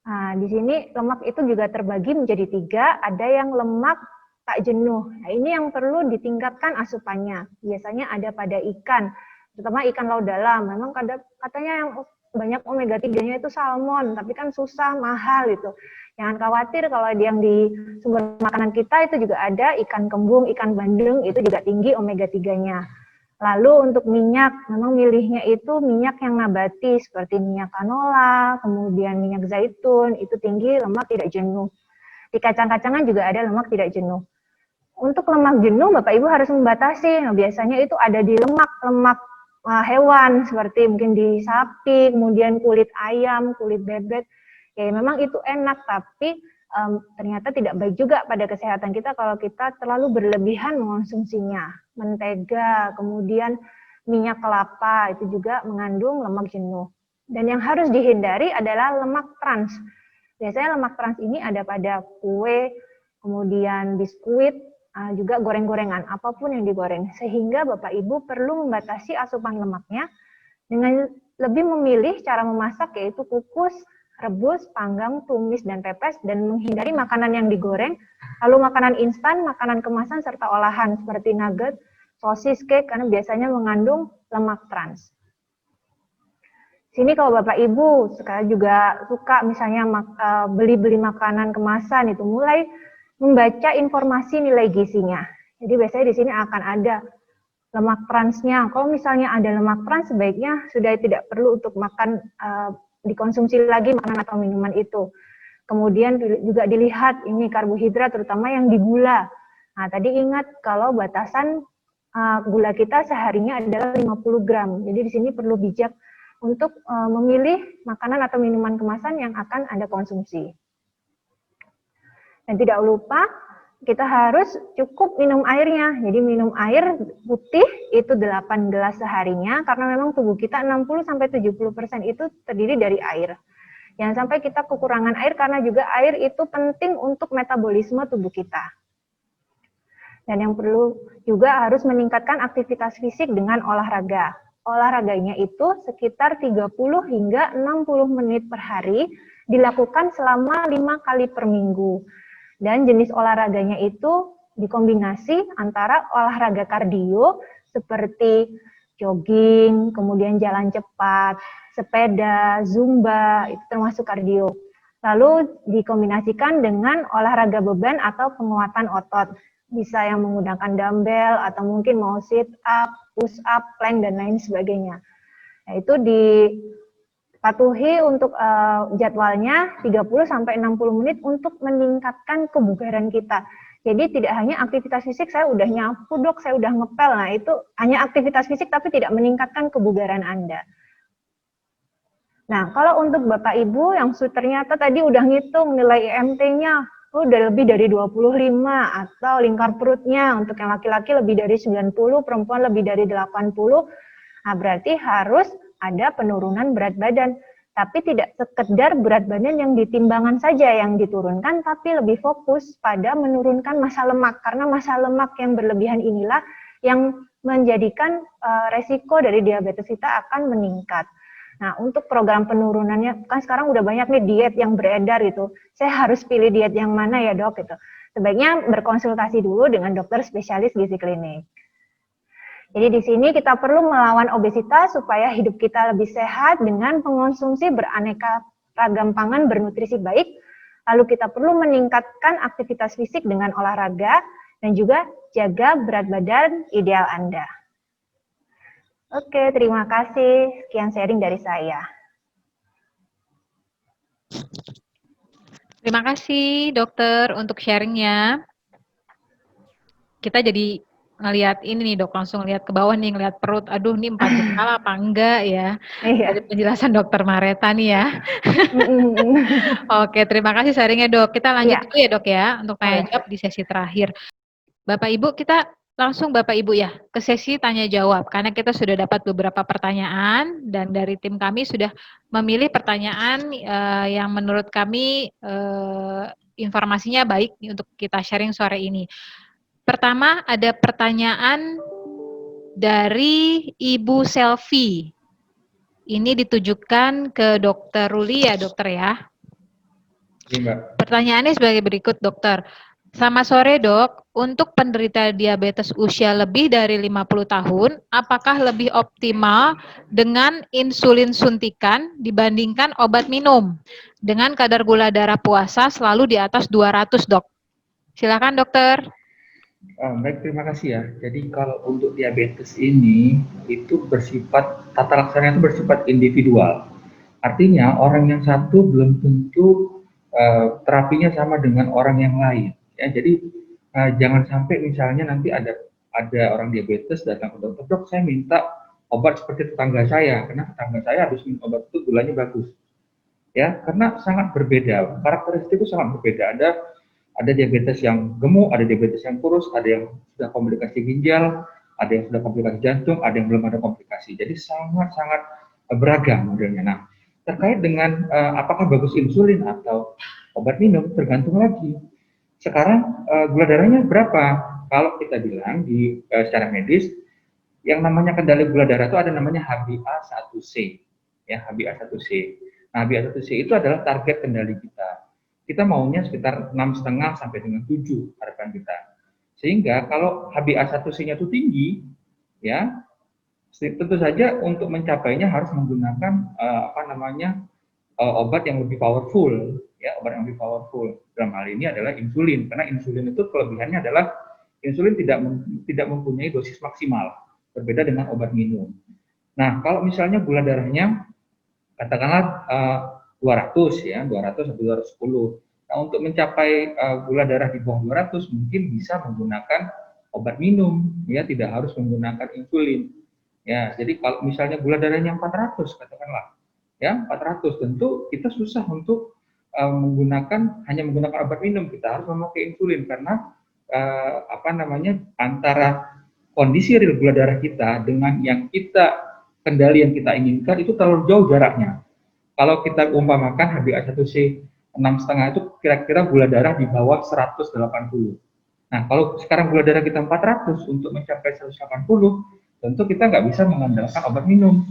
Nah, di sini lemak itu juga terbagi menjadi 3, ada yang lemak tak jenuh. Nah, ini yang perlu ditingkatkan asupannya. Biasanya ada pada ikan, terutama ikan laut dalam. Memang katanya yang banyak omega 3-nya itu salmon, tapi kan susah, mahal itu. Jangan khawatir kalau yang di sumber makanan kita itu juga ada ikan kembung, ikan bandeng, itu juga tinggi omega 3-nya. Lalu untuk minyak, memang milihnya itu minyak yang nabati, seperti minyak canola, kemudian minyak zaitun, itu tinggi lemak tidak jenuh. Di kacang-kacangan juga ada lemak tidak jenuh. Untuk lemak jenuh, Bapak Ibu harus membatasi. Nah, biasanya itu ada di lemak hewan, seperti mungkin di sapi, kemudian kulit ayam, kulit bebek. Ya memang itu enak, tapi ternyata tidak baik juga pada kesehatan kita kalau kita terlalu berlebihan mengonsumsinya. Mentega, kemudian minyak kelapa, itu juga mengandung lemak jenuh. Dan yang harus dihindari adalah lemak trans. Biasanya lemak trans ini ada pada kue, kemudian biskuit, juga goreng-gorengan, apapun yang digoreng. Sehingga Bapak Ibu perlu membatasi asupan lemaknya dengan lebih memilih cara memasak, yaitu kukus, rebus, panggang, tumis, dan pepes, dan menghindari makanan yang digoreng, lalu makanan instan, makanan kemasan, serta olahan seperti nugget, sosis, cake, karena biasanya mengandung lemak trans. Sini kalau Bapak Ibu sekarang juga suka misalnya beli-beli makanan kemasan, itu mulai membaca informasi nilai gizinya. Jadi biasanya di sini akan ada lemak transnya. Kalau misalnya ada lemak trans, sebaiknya sudah tidak perlu untuk dikonsumsi lagi makanan atau minuman itu. Kemudian juga dilihat ini karbohidrat, terutama yang di gula. Nah, tadi ingat kalau batasan gula kita seharinya adalah 50 gram. Jadi di sini perlu bijak untuk memilih makanan atau minuman kemasan yang akan Anda konsumsi. Dan tidak lupa, kita harus cukup minum airnya. Jadi minum air putih itu 8 gelas seharinya, karena memang tubuh kita 60-70% itu terdiri dari air. Jangan sampai kita kekurangan air, karena juga air itu penting untuk metabolisme tubuh kita. Dan yang perlu juga harus meningkatkan aktivitas fisik dengan olahraga. Olahraganya itu sekitar 30 hingga 60 menit per hari, dilakukan selama 5 kali per minggu. Dan jenis olahraganya itu dikombinasi antara olahraga kardio seperti jogging, kemudian jalan cepat, sepeda, zumba, itu termasuk kardio. Lalu dikombinasikan dengan olahraga beban atau penguatan otot. Bisa yang menggunakan dumbbell atau mungkin mau sit up, push up, plank, dan lain sebagainya. Nah, itu dipatuhi untuk jadwalnya 30-60 menit untuk meningkatkan kebugaran kita. Jadi tidak hanya aktivitas fisik, saya udah nyapu dok, saya udah ngepel, nah itu hanya aktivitas fisik tapi tidak meningkatkan kebugaran Anda. Nah, kalau untuk Bapak Ibu yang ternyata tadi udah ngitung nilai IMT-nya, udah lebih dari 25, atau lingkar perutnya untuk yang laki-laki lebih dari 90, perempuan lebih dari 80, nah berarti harus ada penurunan berat badan. Tapi tidak sekedar berat badan yang ditimbangan saja yang diturunkan, tapi lebih fokus pada menurunkan massa lemak. Karena massa lemak yang berlebihan inilah yang menjadikan resiko dari diabetes kita akan meningkat. Nah, untuk program penurunannya, kan sekarang udah banyak nih diet yang beredar gitu. Saya harus pilih diet yang mana ya dok? Gitu. Sebaiknya berkonsultasi dulu dengan dokter spesialis gizi klinik. Jadi di sini kita perlu melawan obesitas supaya hidup kita lebih sehat dengan mengonsumsi beraneka ragam pangan bernutrisi baik. Lalu kita perlu meningkatkan aktivitas fisik dengan olahraga dan juga jaga berat badan ideal Anda. Oke, terima kasih. Sekian sharing dari saya. Terima kasih dokter untuk sharingnya. Kita jadi ngelihat ini nih dok, langsung lihat ke bawah nih, ngelihat perut, aduh ini 4 jengkal apa enggak ya. Dari penjelasan dokter Mareta nih ya. Oke, terima kasih sharingnya dok. Kita lanjut dulu ya dok ya, untuk tanya jawab di sesi terakhir. Bapak Ibu, kita langsung Bapak Ibu ya, ke sesi tanya jawab. Karena kita sudah dapat beberapa pertanyaan, dan dari tim kami sudah memilih pertanyaan yang menurut kami informasinya baik nih untuk kita sharing sore ini. Pertama, ada pertanyaan dari Ibu Selvi. Ini ditujukan ke Dokter Ruli ya, dokter ya. Iya, Pertanyaannya sebagai berikut, dokter. Selamat sore dok, untuk penderita diabetes usia lebih dari 50 tahun, apakah lebih optimal dengan insulin suntikan dibandingkan obat minum? Dengan kadar gula darah puasa selalu di atas 200 dok. Silakan dokter. Baik, terima kasih ya. Jadi kalau untuk diabetes ini itu bersifat, tata laksana itu bersifat individual. Artinya orang yang satu belum tentu terapinya sama dengan orang yang lain. Ya, jadi jangan sampai misalnya nanti ada orang diabetes datang ke dokter, dok saya minta obat seperti tetangga saya, karena tetangga saya habis minum obat itu gulanya bagus. Ya, karena sangat berbeda, karakteristik itu sangat berbeda. Ada diabetes yang gemuk, ada diabetes yang kurus, ada yang sudah komplikasi ginjal, ada yang sudah komplikasi jantung, ada yang belum ada komplikasi. Jadi sangat-sangat beragam modelnya. Nah, terkait dengan apakah bagus insulin atau obat minum, tergantung lagi. Sekarang gula darahnya berapa? Kalau kita bilang secara medis, yang namanya kendali gula darah itu ada namanya HbA1c. Ya, HbA1c. Nah, HbA1c itu adalah target kendali kita. Kita maunya sekitar 6,5 sampai dengan 7 harapan kita. Sehingga kalau HbA1c-nya itu tinggi, ya tentu saja untuk mencapainya harus menggunakan obat yang lebih powerful, ya obat yang lebih powerful. Dalam hal ini adalah insulin, karena insulin itu kelebihannya adalah insulin tidak mempunyai dosis maksimal, berbeda dengan obat minum. Nah, kalau misalnya gula darahnya katakanlah 200 ya, 200 sampai 210. Nah, untuk mencapai gula darah di bawah 200 mungkin bisa menggunakan obat minum, ya tidak harus menggunakan insulin. Ya, jadi kalau misalnya gula darahnya 400 katakanlah, ya 400 tentu kita susah untuk hanya menggunakan obat minum, kita harus memakai insulin karena antara kondisi real gula darah kita dengan yang kendali yang kita inginkan itu terlalu jauh jaraknya. Kalau kita umpamakan HbA1c 6,5 itu kira-kira gula darah di bawah 180. Nah, kalau sekarang gula darah kita 400, untuk mencapai 180, tentu kita nggak bisa mengandalkan obat minum.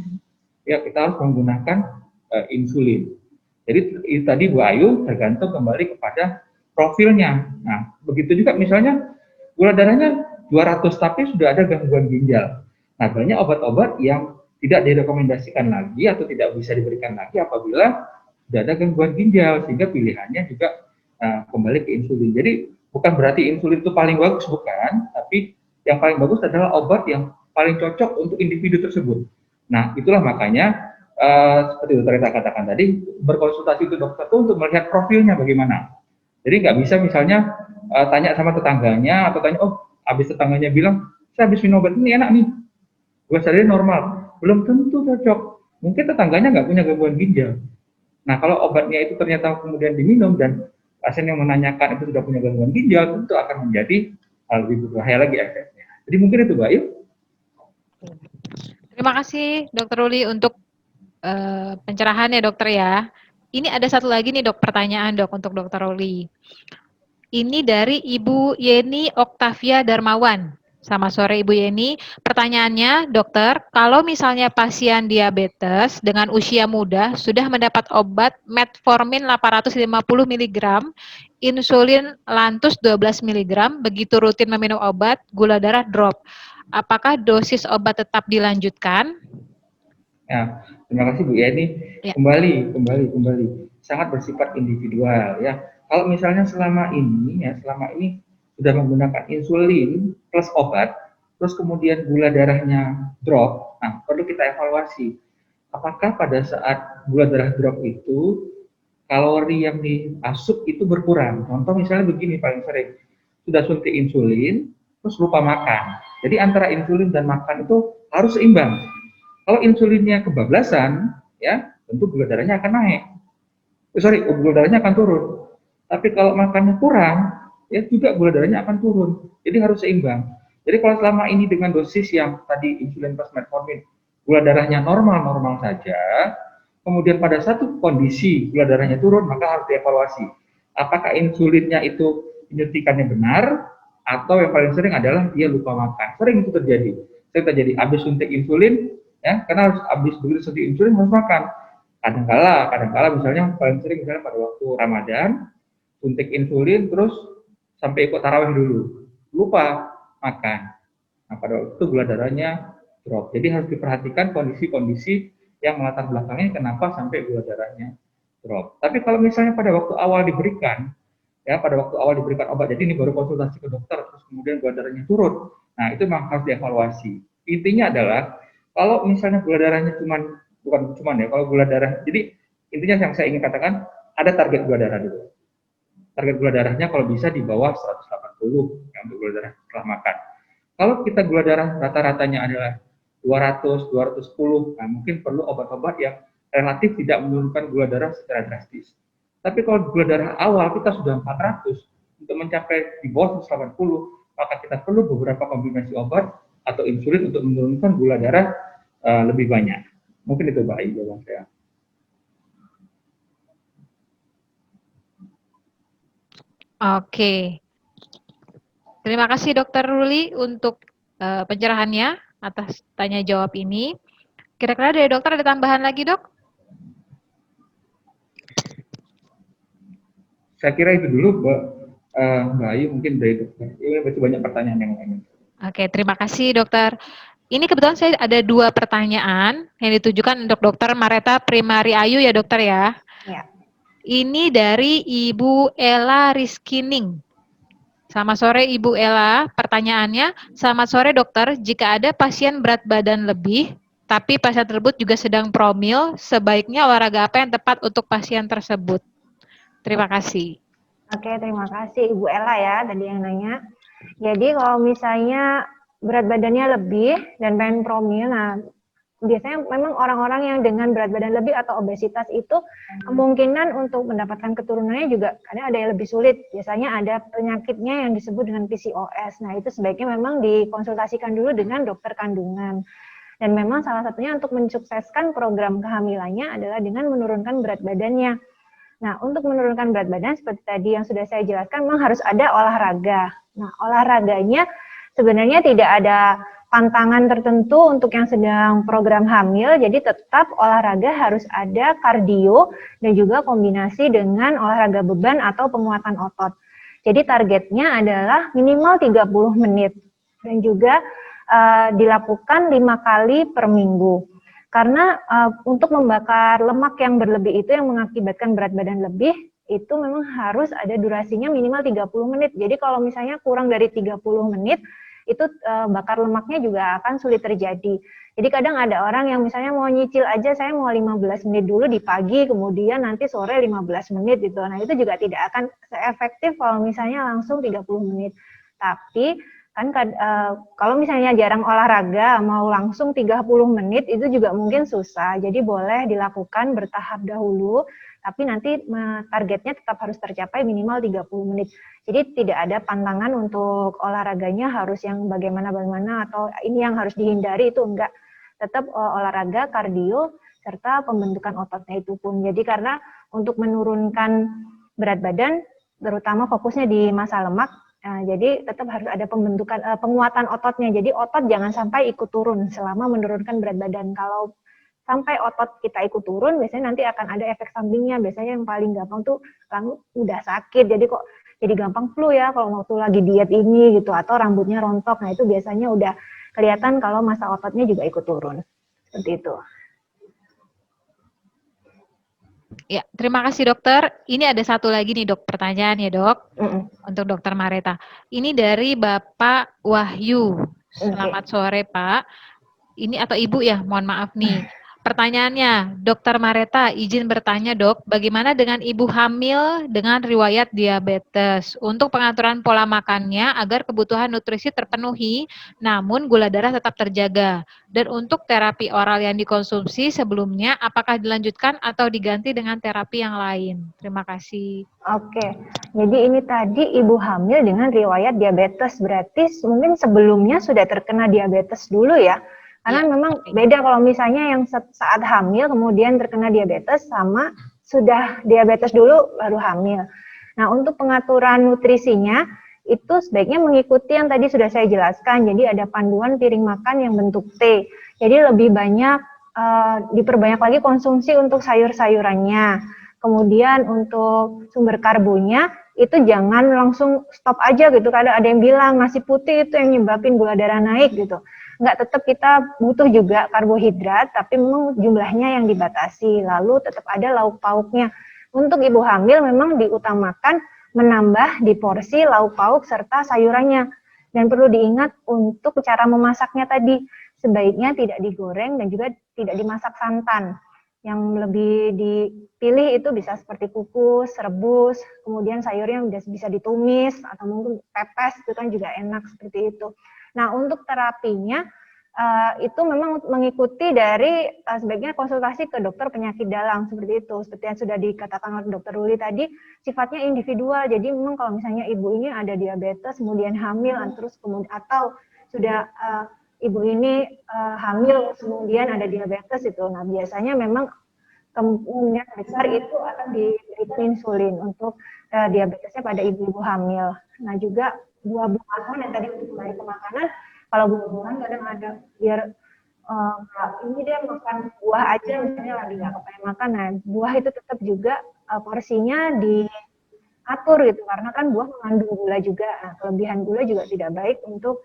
Ya, kita harus menggunakan insulin. Jadi itu tadi Bu Ayu tergantung kembali kepada profilnya. Nah, begitu juga misalnya gula darahnya 200 tapi sudah ada gangguan ginjal. Nah, banyak obat-obat yang tidak direkomendasikan lagi atau tidak bisa diberikan lagi apabila sudah ada gangguan ginjal, sehingga pilihannya juga kembali ke insulin. Jadi bukan berarti insulin itu paling bagus, bukan, tapi yang paling bagus adalah obat yang paling cocok untuk individu tersebut. Nah, itulah makanya seperti dokter Rita katakan tadi, berkonsultasi ke dokter itu untuk melihat profilnya bagaimana. Jadi nggak bisa misalnya tanya sama tetangganya atau tanya, oh habis tetangganya bilang, saya habis minum obat ini enak nih, gula darahnya normal. Belum tentu cocok. Mungkin tetangganya nggak punya gangguan ginjal. Nah, kalau obatnya itu ternyata kemudian diminum dan pasien yang menanyakan itu sudah punya gangguan ginjal, tentu akan menjadi lebih berbahaya lagi efeknya. Jadi mungkin itu, Mbak Ayu. Terima kasih Dokter Ruli untuk pencerahan ya dokter ya. Ini ada satu lagi nih dok, pertanyaan dok untuk Dokter Ruli. Ini dari Ibu Yeni Oktavia Darmawan. Selamat sore Ibu Yeni. Pertanyaannya dokter, kalau misalnya pasien diabetes dengan usia muda sudah mendapat obat metformin 850 mg, insulin lantus 12 mg, begitu rutin meminum obat, gula darah drop. Apakah dosis obat tetap dilanjutkan? Ya, terima kasih Bu Yeni. Ya. Kembali, sangat bersifat individual ya. Kalau misalnya selama ini sudah menggunakan insulin plus obat, terus kemudian gula darahnya drop, nah perlu kita evaluasi. Apakah pada saat gula darah drop itu kalori yang diasup itu berkurang? Contoh misalnya begini paling sering, sudah suntik insulin, terus lupa makan. Jadi antara insulin dan makan itu harus seimbang. Kalau insulinnya kebablasan, ya tentu gula darahnya akan naik. Gula darahnya akan turun. Tapi kalau makannya kurang, ya juga gula darahnya akan turun. Jadi harus seimbang. Jadi kalau selama ini dengan dosis yang tadi insulin plus metformin, gula darahnya normal-normal saja, kemudian pada satu kondisi gula darahnya turun, maka harus dievaluasi. Apakah insulinnya itu dinyuntikannya benar, atau yang paling sering adalah dia lupa makan. Sering itu terjadi. Habis suntik insulin, ya, karena harus habis begitu suntik insulin harus makan. Kadang-kala misalnya paling sering misalnya pada waktu Ramadan, suntik insulin terus sampai ikut tarawih dulu, lupa makan. Nah, pada waktu itu gula darahnya drop. Jadi harus diperhatikan kondisi-kondisi yang melatar belakangnya kenapa sampai gula darahnya drop. Tapi kalau misalnya pada waktu awal diberikan obat, jadi ini baru konsultasi ke dokter, terus kemudian gula darahnya turun. Nah, itu memang harus dievaluasi. Intinya adalah kalau misalnya gula darahnya kalau gula darah, jadi intinya yang saya ingin katakan, ada target gula darah dulu. Target gula darahnya kalau bisa di bawah 180 ya, untuk gula darah setelah makan. Kalau kita gula darah rata-ratanya adalah 200, 210, nah mungkin perlu obat-obat yang relatif tidak menurunkan gula darah secara drastis. Tapi kalau gula darah awal kita sudah 400, untuk mencapai di bawah 180, maka kita perlu beberapa kombinasi obat atau insulin untuk menurunkan gula darah lebih banyak. Mungkin itu Mbak Ayu jawaban saya. Oke. Terima kasih Dokter Ruli untuk pencerahannya atas tanya jawab ini. Kira-kira dari dokter ada tambahan lagi, Dok? Saya kira itu dulu Mbak Ayu, mungkin dari dokter. Ini masih banyak pertanyaan yang lain. Oke, terima kasih dokter. Ini kebetulan saya ada 2 pertanyaan yang ditujukan untuk Dokter Mareta Primari Ayu ya dokter ya. Ya. Ini dari Ibu Ella Rizkining. Selamat sore Ibu Ella, pertanyaannya, selamat sore dokter, jika ada pasien berat badan lebih, tapi pasien tersebut juga sedang promil, sebaiknya olahraga apa yang tepat untuk pasien tersebut? Terima kasih. Oke, terima kasih Ibu Ella ya tadi yang nanya. Jadi kalau misalnya berat badannya lebih dan pengen promil, nah biasanya memang orang-orang yang dengan berat badan lebih atau obesitas itu kemungkinan untuk mendapatkan keturunannya juga kadang ada yang lebih sulit. Biasanya ada penyakitnya yang disebut dengan PCOS. Nah itu sebaiknya memang dikonsultasikan dulu dengan dokter kandungan. Dan memang salah satunya untuk mensukseskan program kehamilannya adalah dengan menurunkan berat badannya. Nah, untuk menurunkan berat badan seperti tadi yang sudah saya jelaskan memang harus ada olahraga. Nah, olahraganya sebenarnya tidak ada pantangan tertentu untuk yang sedang program hamil, jadi tetap olahraga harus ada kardio dan juga kombinasi dengan olahraga beban atau penguatan otot. Jadi targetnya adalah minimal 30 menit dan juga dilakukan 5 kali per minggu. Karena untuk membakar lemak yang berlebih itu yang mengakibatkan berat badan lebih, itu memang harus ada durasinya minimal 30 menit. Jadi kalau misalnya kurang dari 30 menit, itu bakar lemaknya juga akan sulit terjadi. Jadi kadang ada orang yang misalnya mau nyicil aja, saya mau 15 menit dulu di pagi, kemudian nanti sore 15 menit gitu. Nah itu juga tidak akan seefektif kalau misalnya langsung 30 menit. Tapi kan kalau misalnya jarang olahraga, mau langsung 30 menit itu juga mungkin susah. Jadi boleh dilakukan bertahap dahulu, tapi nanti targetnya tetap harus tercapai minimal 30 menit. Jadi tidak ada pantangan untuk olahraganya harus yang bagaimana atau ini yang harus dihindari, itu enggak. Tetap olahraga, kardio, serta pembentukan ototnya itu pun. Jadi karena untuk menurunkan berat badan, terutama fokusnya di massa lemak, jadi tetap harus ada pembentukan penguatan ototnya. Jadi otot jangan sampai ikut turun selama menurunkan berat badan. Kalau sampai otot kita ikut turun, biasanya nanti akan ada efek sampingnya. Biasanya yang paling gampang tuh udah sakit. Jadi kok jadi gampang flu ya kalau waktu lagi diet ini gitu, atau rambutnya rontok. Nah itu biasanya udah kelihatan kalau massa ototnya juga ikut turun. Seperti itu. Ya, terima kasih dokter. Ini ada satu lagi nih dok, pertanyaan ya dok, untuk dokter Mareta. Ini dari Bapak Wahyu. Selamat sore Pak. Ini atau Ibu ya, mohon maaf nih. Pertanyaannya, Dokter Mareta izin bertanya dok, bagaimana dengan ibu hamil dengan riwayat diabetes untuk pengaturan pola makannya agar kebutuhan nutrisi terpenuhi, namun gula darah tetap terjaga. Dan untuk terapi oral yang dikonsumsi sebelumnya, apakah dilanjutkan atau diganti dengan terapi yang lain? Terima kasih. Oke, jadi ini tadi ibu hamil dengan riwayat diabetes, berarti mungkin sebelumnya sudah terkena diabetes dulu ya. Karena memang beda kalau misalnya yang saat hamil kemudian terkena diabetes sama sudah diabetes dulu baru hamil. Nah untuk pengaturan nutrisinya itu sebaiknya mengikuti yang tadi sudah saya jelaskan. Jadi ada panduan piring makan yang bentuk T. Jadi lebih banyak diperbanyak lagi konsumsi untuk sayur-sayurannya. Kemudian untuk sumber karbonya itu jangan langsung stop aja gitu. Kadang ada yang bilang nasi putih itu yang nyebabin gula darah naik gitu. Enggak, tetap kita butuh juga karbohidrat, tapi memang jumlahnya yang dibatasi. Lalu tetap ada lauk pauknya. Untuk ibu hamil memang diutamakan menambah di porsi lauk pauk serta sayurannya. Dan perlu diingat untuk cara memasaknya tadi, sebaiknya tidak digoreng dan juga tidak dimasak santan. Yang lebih dipilih itu bisa seperti kukus, rebus, kemudian sayurnya bisa ditumis, atau mungkin pepes, itu kan juga enak seperti itu. Nah, untuk terapinya itu memang mengikuti dari sebaiknya konsultasi ke dokter penyakit dalam seperti itu. Seperti yang sudah dikatakan oleh Dokter Ruli tadi, sifatnya individual. Jadi memang kalau misalnya ibu ini ada diabetes, kemudian hamil, terus kemudian atau sudah ibu ini hamil, kemudian ada diabetes itu. Nah, biasanya memang kemungkinan besar itu akan diberikan insulin untuk diabetesnya pada ibu-ibu hamil. Nah, juga buah-buahan yang tadi untuk kembali ke makanan, kalau buah-buahan kadang ada biar ini dia makan buah aja misalnya lagi nggak kepengen makan, nah buah itu tetap juga porsinya diatur gitu, karena kan buah mengandung gula juga. Nah, kelebihan gula juga tidak baik untuk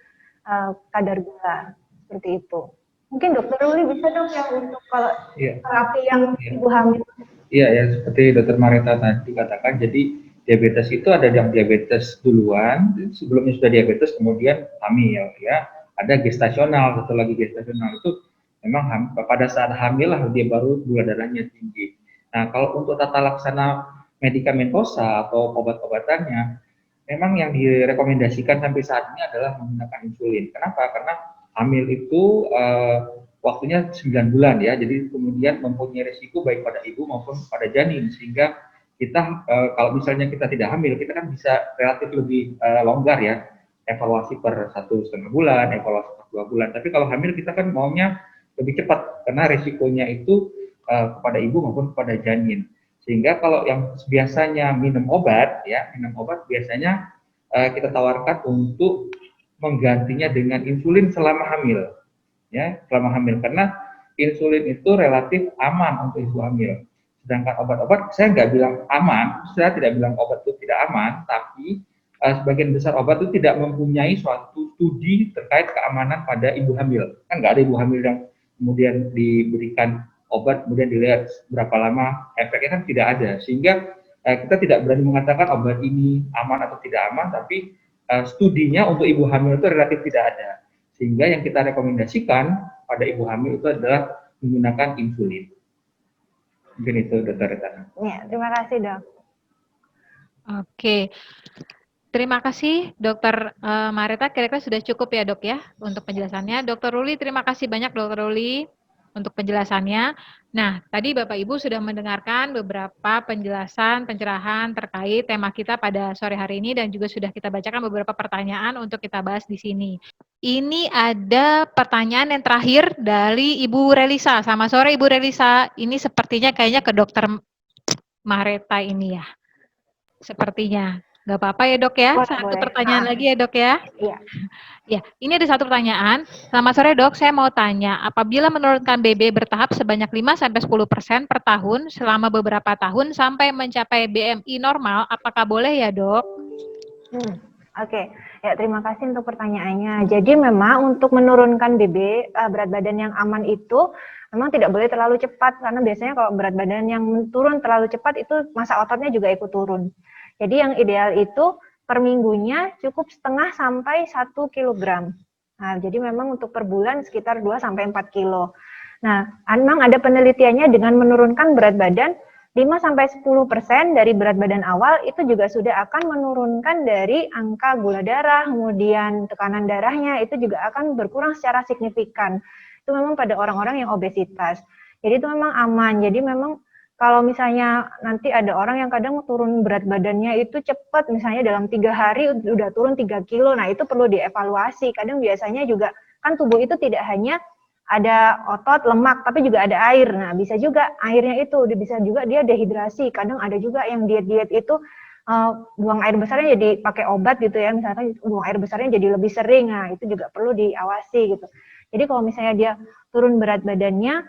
kadar gula seperti itu. Mungkin Dokter Ruli bisa dong yang untuk kalau terapi yang ibu hamil. Iya ya, seperti Dokter Mareta tadi katakan, jadi diabetes itu ada yang diabetes duluan, sebelumnya sudah diabetes kemudian hamil ya. Ada gestasional, satu lagi gestasional itu memang pada saat hamil lah dia baru gula darahnya tinggi. Nah kalau untuk tata laksana medikamentosa atau obat-obatannya, memang yang direkomendasikan sampai saat ini adalah menggunakan insulin. Kenapa? Karena hamil itu waktunya 9 bulan ya, jadi kemudian mempunyai risiko baik pada ibu maupun pada janin, sehingga kita kalau misalnya kita tidak hamil, kita kan bisa relatif lebih longgar ya, evaluasi per 1,5 bulan, evaluasi per 2 bulan. Tapi kalau hamil kita kan maunya lebih cepat karena risikonya itu kepada ibu maupun kepada janin. Sehingga kalau yang biasanya minum obat ya, minum obat biasanya kita tawarkan untuk menggantinya dengan insulin selama hamil. Ya, selama hamil, karena insulin itu relatif aman untuk ibu hamil. Sedangkan obat-obat, saya nggak bilang aman, saya tidak bilang obat itu tidak aman, tapi sebagian besar obat itu tidak mempunyai suatu studi terkait keamanan pada ibu hamil. Kan nggak ada ibu hamil yang kemudian diberikan obat, kemudian dilihat berapa lama efeknya, kan tidak ada. Sehingga kita tidak berani mengatakan obat ini aman atau tidak aman, tapi studinya untuk ibu hamil itu relatif tidak ada. Sehingga yang kita rekomendasikan pada ibu hamil itu adalah menggunakan insulin. Mungkin itu, Dr. Retana. Ya, terima kasih, Dok. Oke. Terima kasih Dokter Mareta, kira-kira sudah cukup ya Dok ya untuk penjelasannya. Dokter Ruli, terima kasih banyak Dokter Ruli untuk penjelasannya. Nah, tadi Bapak Ibu sudah mendengarkan beberapa penjelasan, pencerahan terkait tema kita pada sore hari ini dan juga sudah kita bacakan beberapa pertanyaan untuk kita bahas di sini. Ini ada pertanyaan yang terakhir dari Ibu Relisa. Selamat sore Ibu Relisa. Ini sepertinya kayaknya ke Dokter Mareta ini ya. Sepertinya. Nggak apa-apa ya Dok ya, satu pertanyaan lagi ya Dok ya. Iya. Ya, ini ada satu pertanyaan. Selamat sore Dok, saya mau tanya, apabila menurunkan BB bertahap sebanyak 5-10% per tahun selama beberapa tahun sampai mencapai BMI normal, apakah boleh ya Dok? Oke. Ya, terima kasih untuk pertanyaannya. Jadi memang untuk menurunkan BB, berat badan yang aman itu memang tidak boleh terlalu cepat, karena biasanya kalau berat badan yang turun terlalu cepat itu massa ototnya juga ikut turun. Jadi yang ideal itu per minggunya cukup setengah sampai 1 kilogram. Nah, jadi memang untuk per bulan sekitar 2-4 kilo. Nah, memang ada penelitiannya dengan menurunkan berat badan 5-10% dari berat badan awal itu juga sudah akan menurunkan dari angka gula darah, kemudian tekanan darahnya itu juga akan berkurang secara signifikan. Itu memang pada orang-orang yang obesitas. Jadi itu memang aman. Jadi memang kalau misalnya nanti ada orang yang kadang turun berat badannya itu cepat, misalnya dalam 3 hari udah turun 3 kilo, nah itu perlu dievaluasi. Kadang biasanya juga, kan tubuh itu tidak hanya ada otot, lemak, tapi juga ada air. Nah bisa juga airnya itu, bisa juga dia dehidrasi. Kadang ada juga yang diet-diet itu buang air besarnya jadi pakai obat gitu ya, misalkan buang air besarnya jadi lebih sering, nah itu juga perlu diawasi gitu. Jadi kalau misalnya dia turun berat badannya,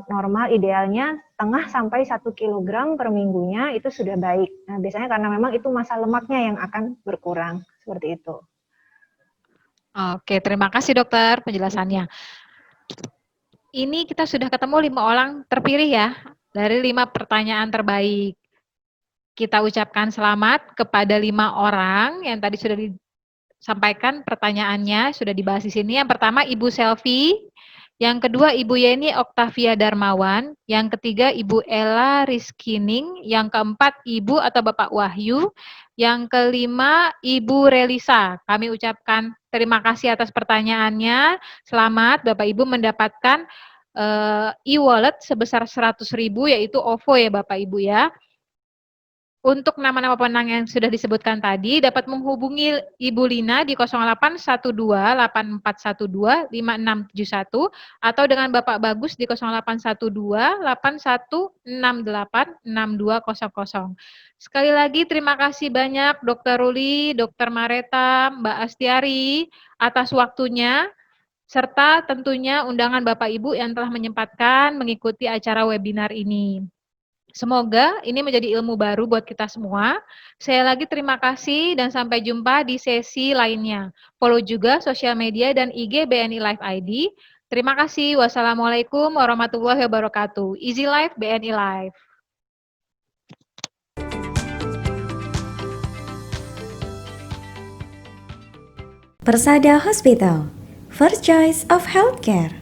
normal idealnya setengah sampai 1 kilogram per minggunya itu sudah baik. Nah, biasanya karena memang itu massa lemaknya yang akan berkurang, seperti itu. Oke, terima kasih dokter penjelasannya. Ini kita sudah ketemu 5 orang terpilih ya, dari 5 pertanyaan terbaik. Kita ucapkan selamat kepada 5 orang yang tadi sudah disampaikan pertanyaannya, sudah dibahas di sini. Yang pertama Ibu Selvi, yang kedua Ibu Yeni Oktavia Darmawan, yang ketiga Ibu Ella Rizkining, yang keempat Ibu atau Bapak Wahyu, yang kelima Ibu Relisa. Kami ucapkan terima kasih atas pertanyaannya. Selamat Bapak Ibu mendapatkan e-wallet sebesar 100.000 yaitu OVO ya Bapak Ibu ya. Untuk nama-nama pemenang yang sudah disebutkan tadi, dapat menghubungi Ibu Lina di 0812-8412-5671 atau dengan Bapak Bagus di 0812-8168-6200. Sekali lagi terima kasih banyak Dr. Ruli, Dr. Mareta, Mbak Astiari atas waktunya, serta tentunya undangan Bapak Ibu yang telah menyempatkan mengikuti acara webinar ini. Semoga ini menjadi ilmu baru buat kita semua. Saya lagi terima kasih dan sampai jumpa di sesi lainnya. Follow juga sosial media dan IG BNI Live ID. Terima kasih. Wassalamualaikum warahmatullahi wabarakatuh. Easy Life BNI Live. Persada Hospital, First Choice of Healthcare.